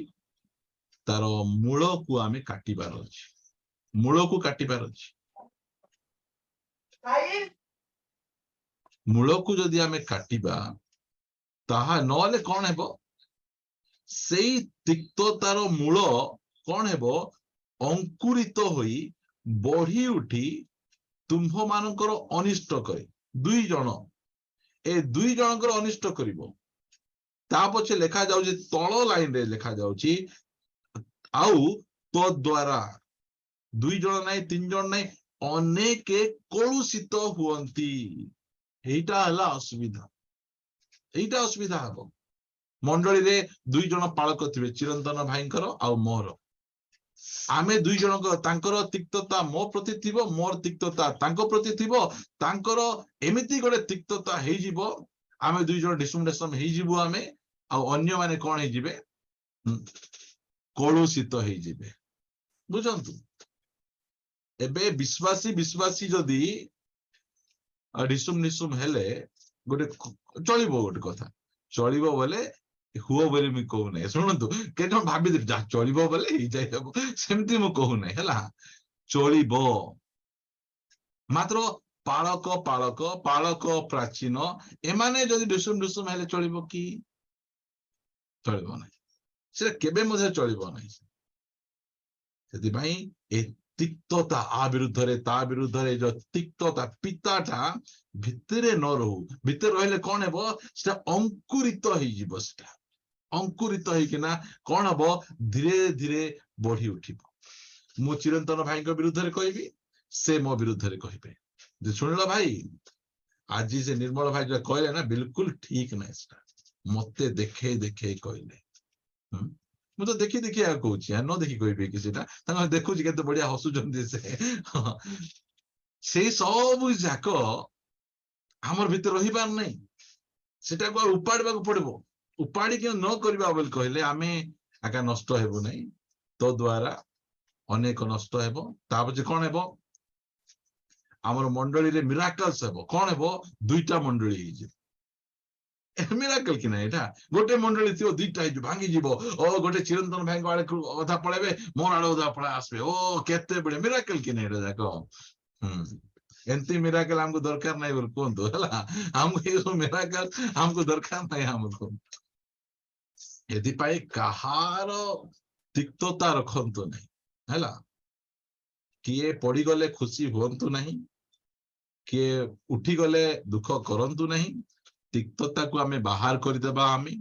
ତାର ମୂଳକୁ ଆମେ କାଟିବାର ଅଛି। ମୂଳକୁ କାଟିବାର ଅଛି। ମୂଳକୁ ଯଦି ଆମେ କାଟିବା, ତାହା ନହେଲେ କଣ ହେବ? ସେଇ ତିକ୍ତତାର ମୂଳ କଣ ହେବ? ଅଙ୍କୁରିତ ହୋଇ ବଢି ଉଠି ତୁମ୍ଭମାନଙ୍କର ଅନିଷ୍ଟ କରେ। ଦୁଇ ଜଣ, ଏ ଦୁଇ ଜଣଙ୍କର ଅନିଷ୍ଟ କରିବ। ତା ପଛେ ଲେଖା ଯାଉଛି, ତଳ ଲାଇନରେ ଲେଖା ଯାଉଛି, ଆଉ ତ ଦ୍ୱାରା ଦୁଇ ଜଣ ନାହିଁ, ତିନି ଜଣ ନାହିଁ, ଅନେକ କଳୁଷିତ ହୁଅନ୍ତି। ଏଇଟା ହେଲା ଅସୁବିଧା। ଏଇଟା ଅସୁବିଧା ହବ। ମଣ୍ଡଳୀରେ ଦୁଇ ଜଣ ପାଳକ ଥିବେ, ଚିରନ୍ତନ ଭାଇଙ୍କର ଆଉ ମୋର। ଆମେ ଦୁଇ ଜଣଙ୍କ, ତାଙ୍କର ତିକ୍ତତା ମୋ ପ୍ରତି ଥିବ, ମୋର ତିକ୍ତତା ତାଙ୍କ ପ୍ରତି ଥିବ। ତାଙ୍କର ଏମିତି ଗୋଟେ ତିକ୍ତତା ହେଇଯିବ, ଆମେ ଦୁଇ ଜଣ ଡିସମ ହେଇଯିବୁ ଆମେ, ଆଉ ଅନ୍ୟମାନେ କଣ ହେଇଯିବେ? କଳୁଷିତ ହେଇଯିବେ। ବୁଝନ୍ତୁ, ଏବେ ବିଶ୍ୱାସୀ ଯଦି ନିସୁମ ହେଲେ ଗୋଟେ ଚଳିବ, ଗୋଟେ କଥା ଚଳିବ ବୋଲେ ହୁଅ ବୋଲି ମୁଁ କହୁନାହିଁ। ଶୁଣନ୍ତୁ, କେତେ ଜଣ ଭାବିଦେବି ଯାହା ଚଳିବ ବୋଲେ ହେଇଯାଇ ହବ, ସେମିତି ମୁଁ କହୁନାହିଁ ହେଲା। ଚଳିବ, ମାତ୍ର ପାଳକ ପ୍ରାଚୀନ ଏମାନେ ଯଦି ଡୁସୁମ ହେଲେ ଚଳିବ କି? ଚଳିବ ନାହିଁ। ସେଟା କେବେ ମଧ୍ୟ ଚଳିବ ନାହିଁ। ସେଥିପାଇଁ ଏ ତିକ୍ତତା ଆ ବିରୁଦ୍ଧରେ ତା ବିରୁଦ୍ଧରେ ଯୋଉ ତିକ୍ତତା ପିତାଟା ଭିତରେ ନ ରହୁ। ଭିତରେ ରହିଲେ କଣ ହେବ? ସେଟା ଅଙ୍କୁରିତ ହେଇଯିବ। ସେଟା ଅଙ୍କୁରିତ ହେଇକିନା କଣ ହବ? ଧୀରେ ଧୀରେ ବଢି ଉଠିବ। ମୁଁ ଚିରନ୍ତନ ଭାଇଙ୍କ ବିରୁଦ୍ଧରେ କହିବି, ସେ ମୋ ବିରୁଦ୍ଧରେ କହିବେ ଯେ ଶୁଣିଲ ଭାଇ, ଆଜି ସେ ନିର୍ମଳ ଭାଇ ଯୋଉ କହିଲେ ନା, ବିଲକୁଲ ଠିକ ନାହିଁ। ସେଟା ମତେ ଦେଖେଇ କହିଲେ। ମୁଁ ତ ଦେଖି ଦେଖି କହୁଛି ନ ଦେଖି କହିବି କି ସେଟା ତାଙ୍କ ଦେଖୁଛି କେତେ ବଢିଆ ହସୁଛନ୍ତି ସେ ସେଇ ସବୁ ଯାକ ଆମର ଭିତରେ ରହିବାର ନାହିଁ ସେଟାକୁ ଆଉ ଉପାଡ଼ିବାକୁ ପଡିବ ଉପାଡ଼ିକି ନ କରିବା ବୋଲି କହିଲେ ଆମେ ଆକା ନଷ୍ଟ ହେବ ନାହିଁ ତ ଦ୍ଵାରା ଅନେକ ନଷ୍ଟ ହେବ ତା ପଛେ କଣ ହେବ ଆମର ମଣ୍ଡଳୀରେ ମିରାକଲ୍ସ ହେବ କଣ ହେବ ଦୁଇଟା ମଣ୍ଡଳୀ ହେଇଯିବ ମିରାକଲ କି ନାହିଁ ଏଇଟା ଗୋଟେ ମଣ୍ଡଳୀ ଥିବ ଦିଟା ହେଇଯିବ ଭାଙ୍ଗିଯିବ ଓ ଗୋଟେ ଚିରନ୍ତନ ଭାଇଙ୍କ ଆଡେ ଅଧା ପଳେଇବେ ମୋର ଆଡେ ଅଧା ପଳେଇ ଆସିବେ ଓ କେତେ ବଢିଆ ମିରାକଲ କି ନାହିଁ ଏଇଟା ଯାକ ଏମିତି ମିରାକଲ ଆମକୁ ଦରକାର ନାହିଁ ବୋଲି କୁହନ୍ତୁ ହେଲା ଆମକୁ ଏଇ ସବୁ ମିରାକଲ ଆମକୁ ଦରକାର ନାହିଁ ଆମକୁ ଏଥିପାଇଁ କାହାର ତିକ୍ତତା ରଖନ୍ତୁ ନାହିଁ ହେଲା କିଏ ପଡିଗଲେ ଖୁସି ହୁଅନ୍ତୁ ନାହିଁ କିଏ ଉଠିଗଲେ ଦୁଃଖ କରନ୍ତୁ ନାହିଁ ତିକ୍ତତାକୁ ଆମେ ବାହାର କରିଦେବା ଆମେ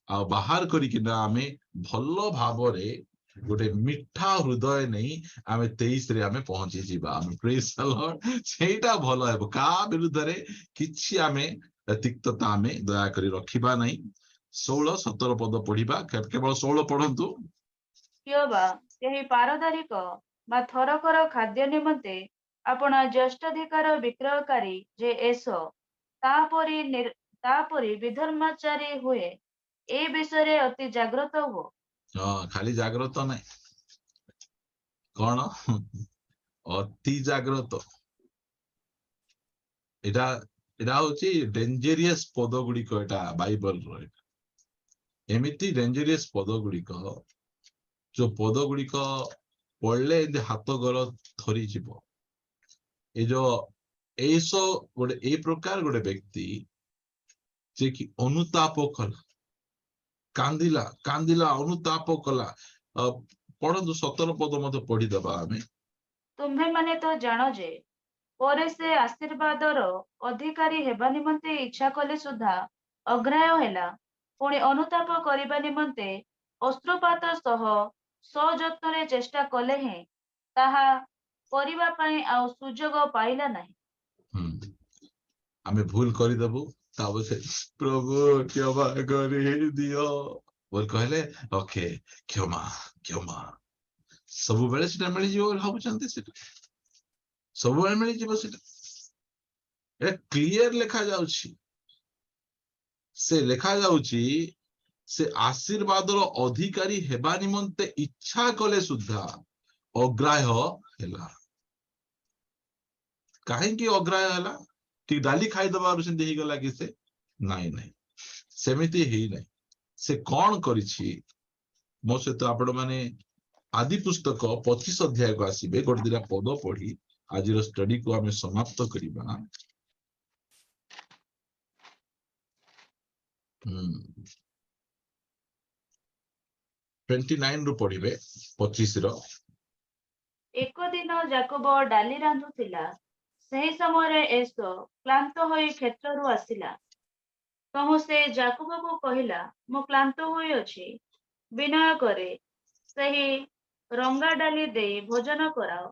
ଆଉ ବାହାର କରିକିନା ଆମେ ଭଲ ଭାବରେ ଗୋଟେ ମିଠା ହୃଦୟ ନେଇ ଆମେ 23ରେ ଆମେ ପହଞ୍ଚିଯିବା ଆମେ ପ୍ରେଜ୍ ଦ ଲର୍ଡ ସେଇଟା ଭଲ ହେବ କାହା ବିରୁଦ୍ଧରେ କିଛି ଆମେ ତିକ୍ତତା ଆମେ ଦୟାକରି ରଖିବା ନାହିଁ 16-17 ପଦ ପଢିବା କେବଳ 16 ପଢନ୍ତୁ କିଓବା କେହି ପାରଦାରିକ ବା ଥରକର ଖାଦ୍ୟ ନିମନ୍ତେ ଆପଣ ଜ୍ୟେଷ୍ଠାଧିକାର ବିକ୍ରୟକାରୀ ଯେ ଏସ ତାପରି ବିଧର୍ମାଚାରୀ ହୁଏ ଏ ବିଷୟରେ ଅତି ଜାଗ୍ରତ ହୁଅ ହଁ ଖାଲି ଜାଗ୍ରତ ନାହିଁ କଣ ଅତି ଜାଗ୍ରତ ଏଟା ଏଟା ହଉଛି ଡେଞ୍ଜରିୟସ୍ ପଦ ଗୁଡିକ ଏଟା ବାଇବଲର ଏମିତି ଡେଞ୍ଜରିୟସ୍ ପଦ ଗୁଡିକ ଯୋଉ ପଦ ଗୁଡିକ ପଢିଲେ ଏମିତି ହାତ ଗୋଡ ଥରିଯିବ ଏଇ ଯୋଉ ଗୋଟେ ଏଇ ପ୍ରକାର ଗୋଟେ ବ୍ୟକ୍ତି ଯେ କି ଅନୁତାପ କଲା କାନ୍ଦିଲା ଅନୁତାପ କଲା ପଢନ୍ତୁ 17 ପଦ ମଧ୍ୟ ପଢିଦବା ଆମେ ତୁମ୍ଭେମାନେ ତ ଜାଣ ଯେ ପରେ ସେ ଆଶୀର୍ବାଦର ଅଧିକାରୀ ହେବା ନିମନ୍ତେ ଇଚ୍ଛା କଲେ ସୁଦ୍ଧା ଅଗ୍ରାହ୍ୟ ହେଲା ପୁଣି ଅନୁତାପ କରିବା ନିମନ୍ତେ ଅଶ୍ରୁପାତ ସହ ସଯତ୍ନରେ ଚେଷ୍ଟା କଲେ ହେଁ ତାହା କରିବା ପାଇଁ ଆଉ ସୁଯୋଗ ପାଇଲା ନାହିଁ ଆମେ ଭୁଲ କରିଦେବୁ ତାପରେ ପ୍ରଭୁ କ୍ଷମା କରିଦିଅ ବୋଲି କହିଲେ ଓକେ କ୍ଷମା ସବୁବେଳେ ସେଟା ମିଳିଯିବ ବୋଲି ଭାବୁଛନ୍ତି ସେଟା ସବୁବେଳେ ମିଳିଯିବ ସେଟା এটা କ୍ଲିୟର ଲେଖାଯାଉଛି ସେ ଆଶୀର୍ବାଦର ଅଧିକାରୀ ହେବା ନିମନ୍ତେ ଇଚ୍ଛା କଲେ ସୁଦ୍ଧା ଅଗ୍ରାହ୍ୟ ହେଲା କାହିଁକି ଅଗ୍ରାହ୍ୟ ହେଲା ଠିକ ଡାଲି ଖାଇଦବାରୁ ସେମିତି ହେଇଗଲା କି ସେ ନାଇଁ ସେମିତି ହେଇନାହିଁ ସେ କଣ କରିଛି ମୋ ସହିତ ଆପଣ ମାନେ ଆଦି ପୁସ୍ତକ 25 ଅଧ୍ୟାୟକୁ ଆସିବେ ଗୋଟେ ଦିଟା ପଦ ପଢି ଆଜିର ଷ୍ଟଡିକୁ ଆମେ ସମାପ୍ତ କରିବା 29 ରୁ ପଢିବେ 25 ର ଏକ ଦିନ ଯାକୋବ ଡାଲି ରାନ୍ଧୁଥିଲା ସେହି ସମୟରେ ଏସୋ କ୍ଳାନ୍ତ ହୋଇ କ୍ଷେତ୍ରରୁ ଆସିଲା ତହୁ ସେ ଯାକୋବକୁ କହିଲା ମୁଁ କ୍ଳାନ୍ତ ହୋଇଅଛି ବିନୟ କରି ସେହି ରଙ୍ଗା ଡାଲି ଦେଇ ଭୋଜନ କରାଅ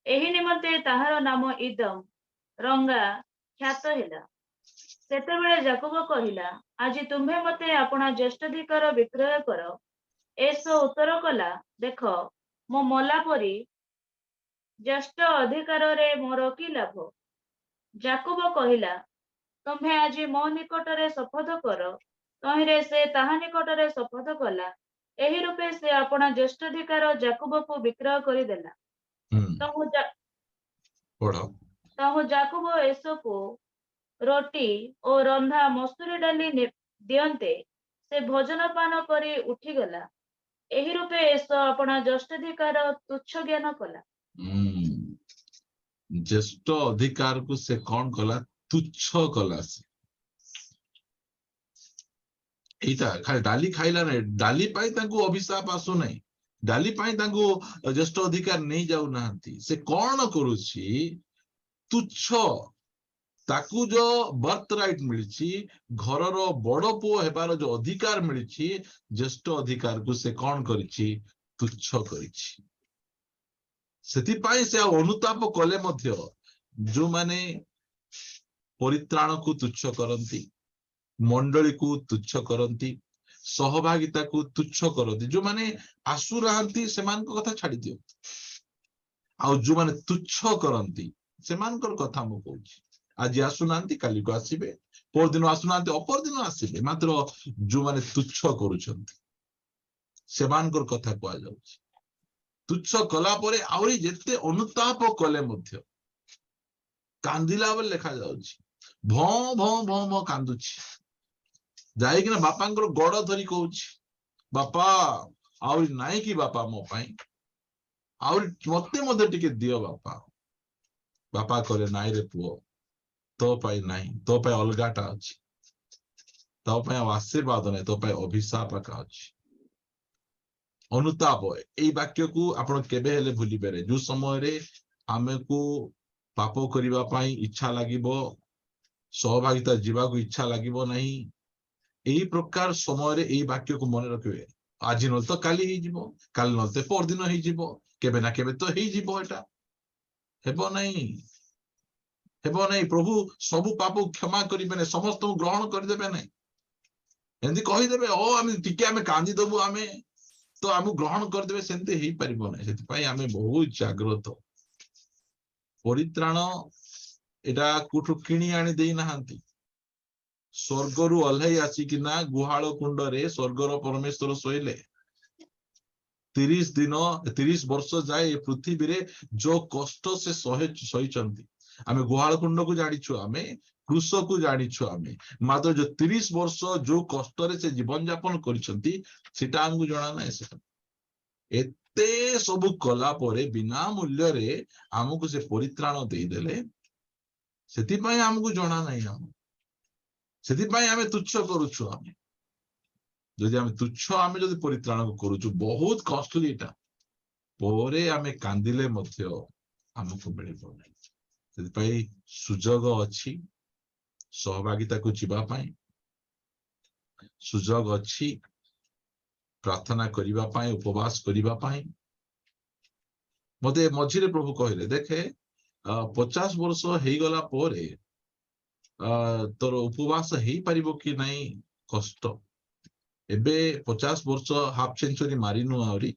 ଏହି ନିମନ୍ତେ ତାହାର ନାମ ଇଦମ ରଙ୍ଗା ଖ୍ୟାତ ହେଲା ସେତେବେଳେ ଯାକୋବ କହିଲା ଆଜି ତୁମ୍ଭେ ମତେ ଆପଣା ଜ୍ୟେଷ୍ଠାଧିକାର ବିକ୍ରୟ କର ଏସୋ ଉତ୍ତର କଲା ଦେଖ ମୁଁ ମଲା ପରି ଜ୍ୟେଷ୍ଠ ଅଧିକାରରେ ମୋର କି ଲାଭ ଯାକୋବ କହିଲା ତୁମ୍ଭେ ଆଜି ମୋ ନିକଟରେ ଶପଥ କର ତହିଁରେ ସେ ତାହା ନିକଟରେ ଶପଥ କଲା ଏହି ରୂପେ ସେ ଆପଣା ଜ୍ୟେଷ୍ଠାଧିକାର ଯାକୋବକୁ ବିକ୍ରୟ କରିଦେଲା ତହୁ ଯାକୋବ ଏସୋକୁ ରୋଟି ଓ ରନ୍ଧା ମସୁରୀ ଡାଲି ଦିଅନ୍ତେ ସେ ଭୋଜନ ପାନ କରି ଉଠିଗଲା ଏହି ରୂପେ ଏସୋ ଆପଣା ଜ୍ୟେଷ୍ଠାଧିକାର ତୁଚ୍ଛ ଜ୍ଞାନ କଲା ଜ୍ୟେଷ୍ଠ ଅଧିକାରକୁ ସେ କଣ କଲା ତୁଚ୍ଛ କଲା ସେ ଏଇଟା ଖାଲି ଡାଲି ଖାଇଲା ନାହିଁ ଡାଲି ପାଇଁ ତାଙ୍କୁ ଅଭିଶାପ ଆସୁନାହିଁ ଡାଲି ପାଇଁ ତାଙ୍କୁ ଜ୍ୟେଷ୍ଠ ଅଧିକାର ନେଇ ଯାଉନାହାନ୍ତି ସେ କଣ କରୁଛି ତୁଚ୍ଛ ତାକୁ ଯୋଉ ବର୍ଥ ରାଇଟ ମିଳିଛି ଘରର ବଡ ପୁଅ ହେବାର ଯୋଉ ଅଧିକାର ମିଳିଛି ଜ୍ୟେଷ୍ଠ ଅଧିକାରକୁ ସେ କଣ କରିଛି ତୁଚ୍ଛ କରିଛି ସେଥିପାଇଁ ସେ ଆଉ ଅନୁତାପ କଲେ ମଧ୍ୟ ଯୋଉମାନେ ପରିତ୍ରାଣକୁ ତୁଚ୍ଛ କରନ୍ତି ମଣ୍ଡଳୀକୁ ତୁଚ୍ଛ କରନ୍ତି ସହଭାଗିତାକୁ ତୁଚ୍ଛ କରନ୍ତି। ଯୋଉମାନେ ଆସୁନାହାନ୍ତି ସେମାନଙ୍କ କଥା ଛାଡି ଦିଅ, ଆଉ ଯୋଉମାନେ ତୁଚ୍ଛ କରନ୍ତି ସେମାନଙ୍କର କଥା ମୁଁ କହୁଛି। ଆଜି ଆସୁନାହାନ୍ତି କାଲିକୁ ଆସିବେ, ପରଦିନ ଆସୁନାହାନ୍ତି ଅପରଦିନ ଆସିବେ, ମାତ୍ର ଯୋଉମାନେ ତୁଚ୍ଛ କରୁଛନ୍ତି ସେମାନଙ୍କର କଥା କୁହାଯାଉଛି। ତୁଚ୍ଛ କଲା ପରେ ଆହୁରି ଯେତେ ଅନୁତାପ କଲେ ମଧ୍ୟ କାନ୍ଦିଲା ବୋଲି ଲେଖାଯାଉଛି। ଭଁ ଭଁ ଭଁ ଭଁ କାନ୍ଦୁଛି, ଯାଇକିନା ବାପାଙ୍କର ଗୋଡ ଧରି କହୁଛି, ବାପା ଆହୁରି ନାଇଁ କି ବାପା ମୋ ପାଇଁ, ଆହୁରି ମତେ ମଧ୍ୟ ଟିକେ ଦିଅ ବାପା। ବାପା କରେ ନାଇଁ ରେ ପୁଅ, ତୋ ପାଇଁ ନାହିଁ, ତୋ ପାଇଁ ଅଲଗାଟା ଅଛି, ତୋ ପାଇଁ ଆଉ ଆଶୀର୍ବାଦ ନାହିଁ, ତୋ ପାଇଁ ଅଭିଶାପ ଏକା ଅଛି। ଅନୁତାପ, ଏଇ ବାକ୍ୟକୁ ଆପଣ କେବେ ହେଲେ ଭୁଲିବେନି। ଯୋଉ ସମୟରେ ଆମକୁ ପାପ କରିବା ପାଇଁ ଇଚ୍ଛା ଲାଗିବ, ସହଭାଗିତା ଯିବାକୁ ଇଚ୍ଛା ଲାଗିବ ନାହିଁ, ଏହି ପ୍ରକାର ସମୟରେ ଏଇ ବାକ୍ୟକୁ ମନେ ରଖିବେ। ଆଜି ନହେଲେ ତ କାଲି ହେଇଯିବ, କାଲି ନହେଲେ ତ ପରଦିନ ହେଇଯିବ, କେବେ ନା କେବେ ତ ହେଇଯିବ। ଏଟା ହେବ ନାହିଁ, ହେବ ନାହିଁ। ପ୍ରଭୁ ସବୁ ପାପକୁ କ୍ଷମା କରିବେ ନାହିଁ, ସମସ୍ତଙ୍କୁ ଗ୍ରହଣ କରିଦେବେ ନାହିଁ। ଏମିତି କହିଦେବେ ଆମେ ଟିକେ ଆମେ କାନ୍ଦିଦବୁ, ଆମେ ତ ଆମକୁ ଗ୍ରହଣ କରିଦେବେ, ସେମିତି ହେଇପାରିବ ନାହିଁ। ସେଥିପାଇଁ ଆମେ ବହୁତ ଜାଗ୍ରତ। ପରିତ୍ରାଣ ଏଟା କୋଉଠୁ କିଣି ଆଣି ଦେଇନାହାନ୍ତି, ସ୍ୱର୍ଗରୁ ଓହ୍ଲାଇ ଆସିକିନା ଗୁହାଳ କୁଣ୍ଡରେ ସ୍ୱର୍ଗର ପରମେଶ୍ୱର ଶୋଇଲେ। 30 ବର୍ଷ ଯାଏ ଏ ପୃଥିବୀରେ ଯୋଉ କଷ୍ଟ ସେ ସହିଛନ୍ତି। ଆମେ ଗୁହାଳ କୁଣ୍ଡକୁ ଜାଣିଛୁ, ଆମେ କୃଷକୁ ଜାଣିଛୁ, ଆମେ ମାତ୍ର ଯୋଉ 30 ବର୍ଷ ଯୋଉ କଷ୍ଟରେ ସେ ଜୀବନ ଯାପନ କରିଛନ୍ତି ସେଟା ଆମକୁ ଜଣା ନାହିଁ। ସେଟା ଏତେ ସବୁ କଲା ପରେ ବିନା ମୂଲ୍ୟରେ ଆମକୁ ସେ ପରିତ୍ରାଣ ଦେଇଦେଲେ, ସେଥିପାଇଁ ଆମକୁ ଜଣା ନାହିଁ। ସେଥିପାଇଁ ଆମେ ତୁଚ୍ଛ କରୁଛୁ। ଆମେ ଯଦି ପରିତ୍ରାଣକୁ କରୁଛୁ, ବହୁତ କଷ୍ଟଲି ଏଟା, ପରେ ଆମେ କାନ୍ଦିଲେ ମଧ୍ୟ ଆମକୁ ମିଳିବ ନାହିଁ। ସେଥିପାଇଁ ସୁଯୋଗ ଅଛି ସହଭାଗିତାକୁ ଯିବା ପାଇଁ, ସୁଯୋଗ ଅଛି ପ୍ରାର୍ଥନା କରିବା ପାଇଁ, ଉପବାସ କରିବା ପାଇଁ। ମତେ ମଝିରେ ପ୍ରଭୁ କହିଲେ, ଦେଖେ 50 ବର୍ଷ ହେଇଗଲା ପରେ ତୋର ଉପବାସ ହେଇପାରିବ କି ନାଇଁ କଷ୍ଟ। ଏବେ 50 ବର୍ଷ ହାଫ ସେଞ୍ଚୁରୀ ମାରିନୁ, ଆହୁରି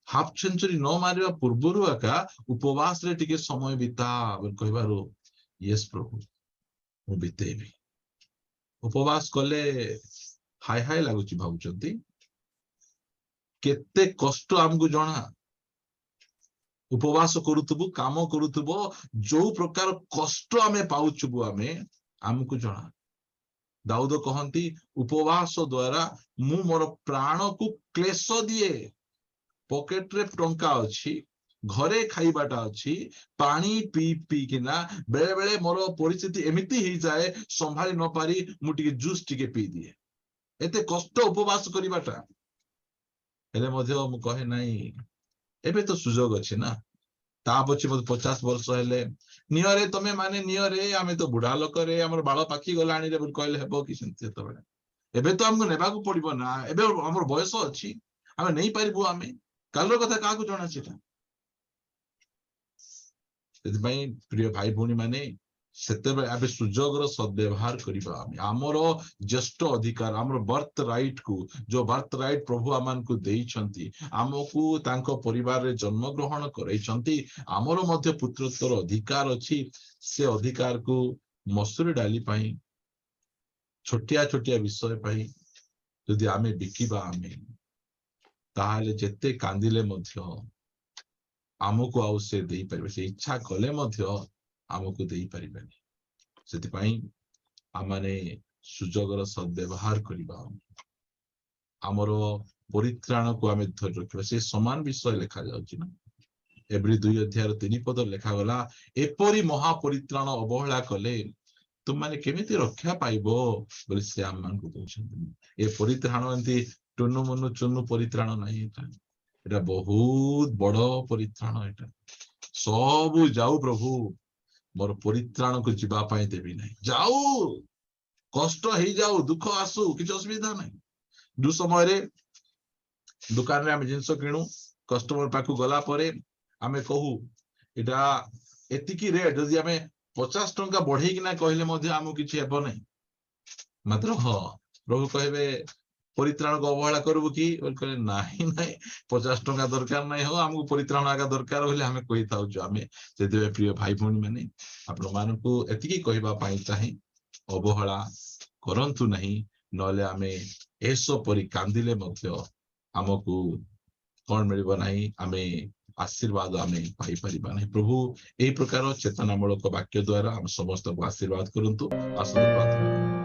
ହାଫ ସେଞ୍ଚୁରୀ ନ ମାରିବା ପୂର୍ବରୁ ଏକା ଉପବାସରେ ଟିକେ ସମୟ ବିତା କହିବାରୁ, ୟେସ୍ ପ୍ରଭୁ ମୁଁ ବିତେଇବି। ଉପବାସ କଲେ ହାଇ ହାଇ ଲାଗୁଛି ଭାବୁଛନ୍ତି, କେତେ କଷ୍ଟ ଆମକୁ ଜଣା। ଉପବାସ କରୁଥିବୁ, କାମ କରୁଥିବ, ଯୋଉ ପ୍ରକାର କଷ୍ଟ ଆମେ ପାଉଥିବୁ ଆମକୁ ଜଣା। ଦାଉଦ କହନ୍ତି, ଉପବାସ ଦ୍ଵାରା ମୁଁ ମୋର ପ୍ରାଣକୁ କ୍ଲେଶ ଦିଏ। ପକେଟରେ ଟଙ୍କା ଅଛି, ଘରେ ଖାଇବାଟା ଅଛି, ପାଣି ପିଇକିନା ବେଳେ ବେଳେ ମୋର ପରିସ୍ଥିତି ଏମିତି ହେଇଯାଏ, ସମ୍ଭାଳି ନ ପାରି ମୁଁ ଟିକେ ଜୁସ୍ ଟିକେ ପିଇଦିଏ। ଏତେ କଷ୍ଟ ଉପବାସ କରିବାଟା, ହେଲେ ମଧ୍ୟ ମୁଁ କହେ ନାହିଁ, ଏବେ ତ ସୁଯୋଗ ଅଛି ନା। ତା ପଛେ ମତେ 50 ବର୍ଷ ହେଲେ ନିଅରେ, ତମେ ମାନେ ନିଅରେ, ଆମେ ତ ବୁଢା ଲୋକରେ, ଆମର ବାଳ ପାଖି ଗଲାଣିରେ ବୋଲି କହିଲେ ହେବ କି ସେମିତି? ସେତେବେଳେ ଏବେ ତ ଆମକୁ ନେବାକୁ ପଡିବ ନା, ଏବେ ଆମର ବୟସ ଅଛି, ଆମେ ନେଇପାରିବୁ। ଆମେ କାଲିର କଥା କାହାକୁ ଜଣା ସେଟା। ସେଥିପାଇଁ ପ୍ରିୟ ଭାଇ ଭଉଣୀ ମାନେ, ସେତେବେଳେ ଆମେ ସୁଯୋଗର ସଦ୍ବ୍ୟବହାର କରିବା। ଆମର ଜ୍ୟେଷ୍ଠ ଅଧିକାର, ଆମର ବର୍ଥ ରାଇଟ କୁ, ଯୋଉ ବର୍ଥ ରାଇଟ ପ୍ରଭୁ ଆମମାନଙ୍କୁ ଦେଇଛନ୍ତି, ଆମକୁ ତାଙ୍କ ପରିବାରରେ ଜନ୍ମଗ୍ରହଣ କରାଇଛନ୍ତି, ଆମର ମଧ୍ୟ ପୁତ୍ରତ୍ୱର ଅଧିକାର ଅଛି। ସେ ଅଧିକାରକୁ ମସୁରୀ ଡାଲି ପାଇଁ, ଛୋଟିଆ ଛୋଟିଆ ବିଷୟ ପାଇଁ ଯଦି ଆମେ ବିକିବା, ତାହେଲେ ଯେତେ କାନ୍ଦିଲେ ମଧ୍ୟ ଆମକୁ ଆଉ ସେ ଦେଇପାରିବେ, ସେ ଇଚ୍ଛା କଲେ ମଧ୍ୟ ଆମକୁ ଦେଇପାରିବେନି। ସେଥିପାଇଁ ଆମେ ସୁଯୋଗର ସଦ୍ବ୍ୟବହାର କରିବା, ଆମର ପରିତ୍ରାଣକୁ ଆମେ ଧରି ରଖିବା। ସେ ସମାନ ବିଷୟ ଲେଖାଯାଉଛି ନା, ଏଭ୍ରି 2 ଅଧ୍ୟାୟର 3 ପଦ ଲେଖାଗଲା, ଏପରି ମହାପରିତ୍ରାଣ ଅବହେଳା କଲେ ତୁମମାନେ କେମିତି ରକ୍ଷା ପାଇବ ବୋଲି ସେ ଆମମାନଙ୍କୁ କହୁଛନ୍ତି। ଏ ପରିତ୍ରାଣ ଏମିତି ଟୁନୁ ମୁନୁ ଚୁନୁ ପରିତ୍ରାଣ ନାହିଁ, ଏଟା ବହୁତ ବଡ ପରିତ୍ରାଣ। ଏଟା ସବୁ ଯାଉ ପ୍ରଭୁ, ମୋର ପରିତ୍ରାଣକୁ ଯିବା ପାଇଁ ଦେବି ନାହିଁ। ଯାଉ, କଷ୍ଟ ହେଇଯାଉ, ଦୁଃଖ ଆସୁ, କିଛି ଅସୁବିଧା ନାହିଁ। ଯୋଉ ସମୟରେ ଦୋକାନରେ ଆମେ ଜିନିଷ କିଣୁ, କଷ୍ଟମର ପାଖକୁ ଗଲା ପରେ ଆମେ କହୁ ଏଟା ଏତିକି ରେଟ୍, ଯଦି ଆମେ 50 ଟଙ୍କା ବଢେଇକିନା କହିଲେ ମଧ୍ୟ ଆମକୁ କିଛି ହେବ ନାହିଁ। ମାତ୍ର ହଁ, ପ୍ରଭୁ କହିବେ ପରିତ୍ରାଣକୁ ଅବହେଳା କରିବୁ କି ବୋଲି କହିଲେ ନାହିଁ ନାହିଁ 50 ଟଙ୍କା ଦରକାର ନାହିଁ ହଉ ଆମକୁ ପରିତ୍ରାଣ ଆକା ଦରକାର ବୋଲି ଆମେ କହିଥାଉଛୁ ଆମେ। ସେଥିପାଇଁ ପ୍ରିୟ ଭାଇ ଭଉଣୀ ମାନେ ଆପଣମାନଙ୍କୁ ଏତିକି କହିବା ପାଇଁ ଚାହେଁ ଅବହେଳା କରନ୍ତୁ ନାହିଁ, ନହେଲେ ଆମେ ଏସବୁ ପରି କାନ୍ଦିଲେ ମଧ୍ୟ ଆମକୁ କଣ ମିଳିବ ନାହିଁ, ଆମେ ଆଶୀର୍ବାଦ ଆମେ ପାଇପାରିବା ନାହିଁ। ପ୍ରଭୁ ଏହି ପ୍ରକାର ଚେତନାମୂଳକ ବାକ୍ୟ ଦ୍ୱାରା ଆମ ସମସ୍ତଙ୍କୁ ଆଶୀର୍ବାଦ କରନ୍ତୁ। ଆସନ୍ତୁ ପ୍ରାର୍ଥନା।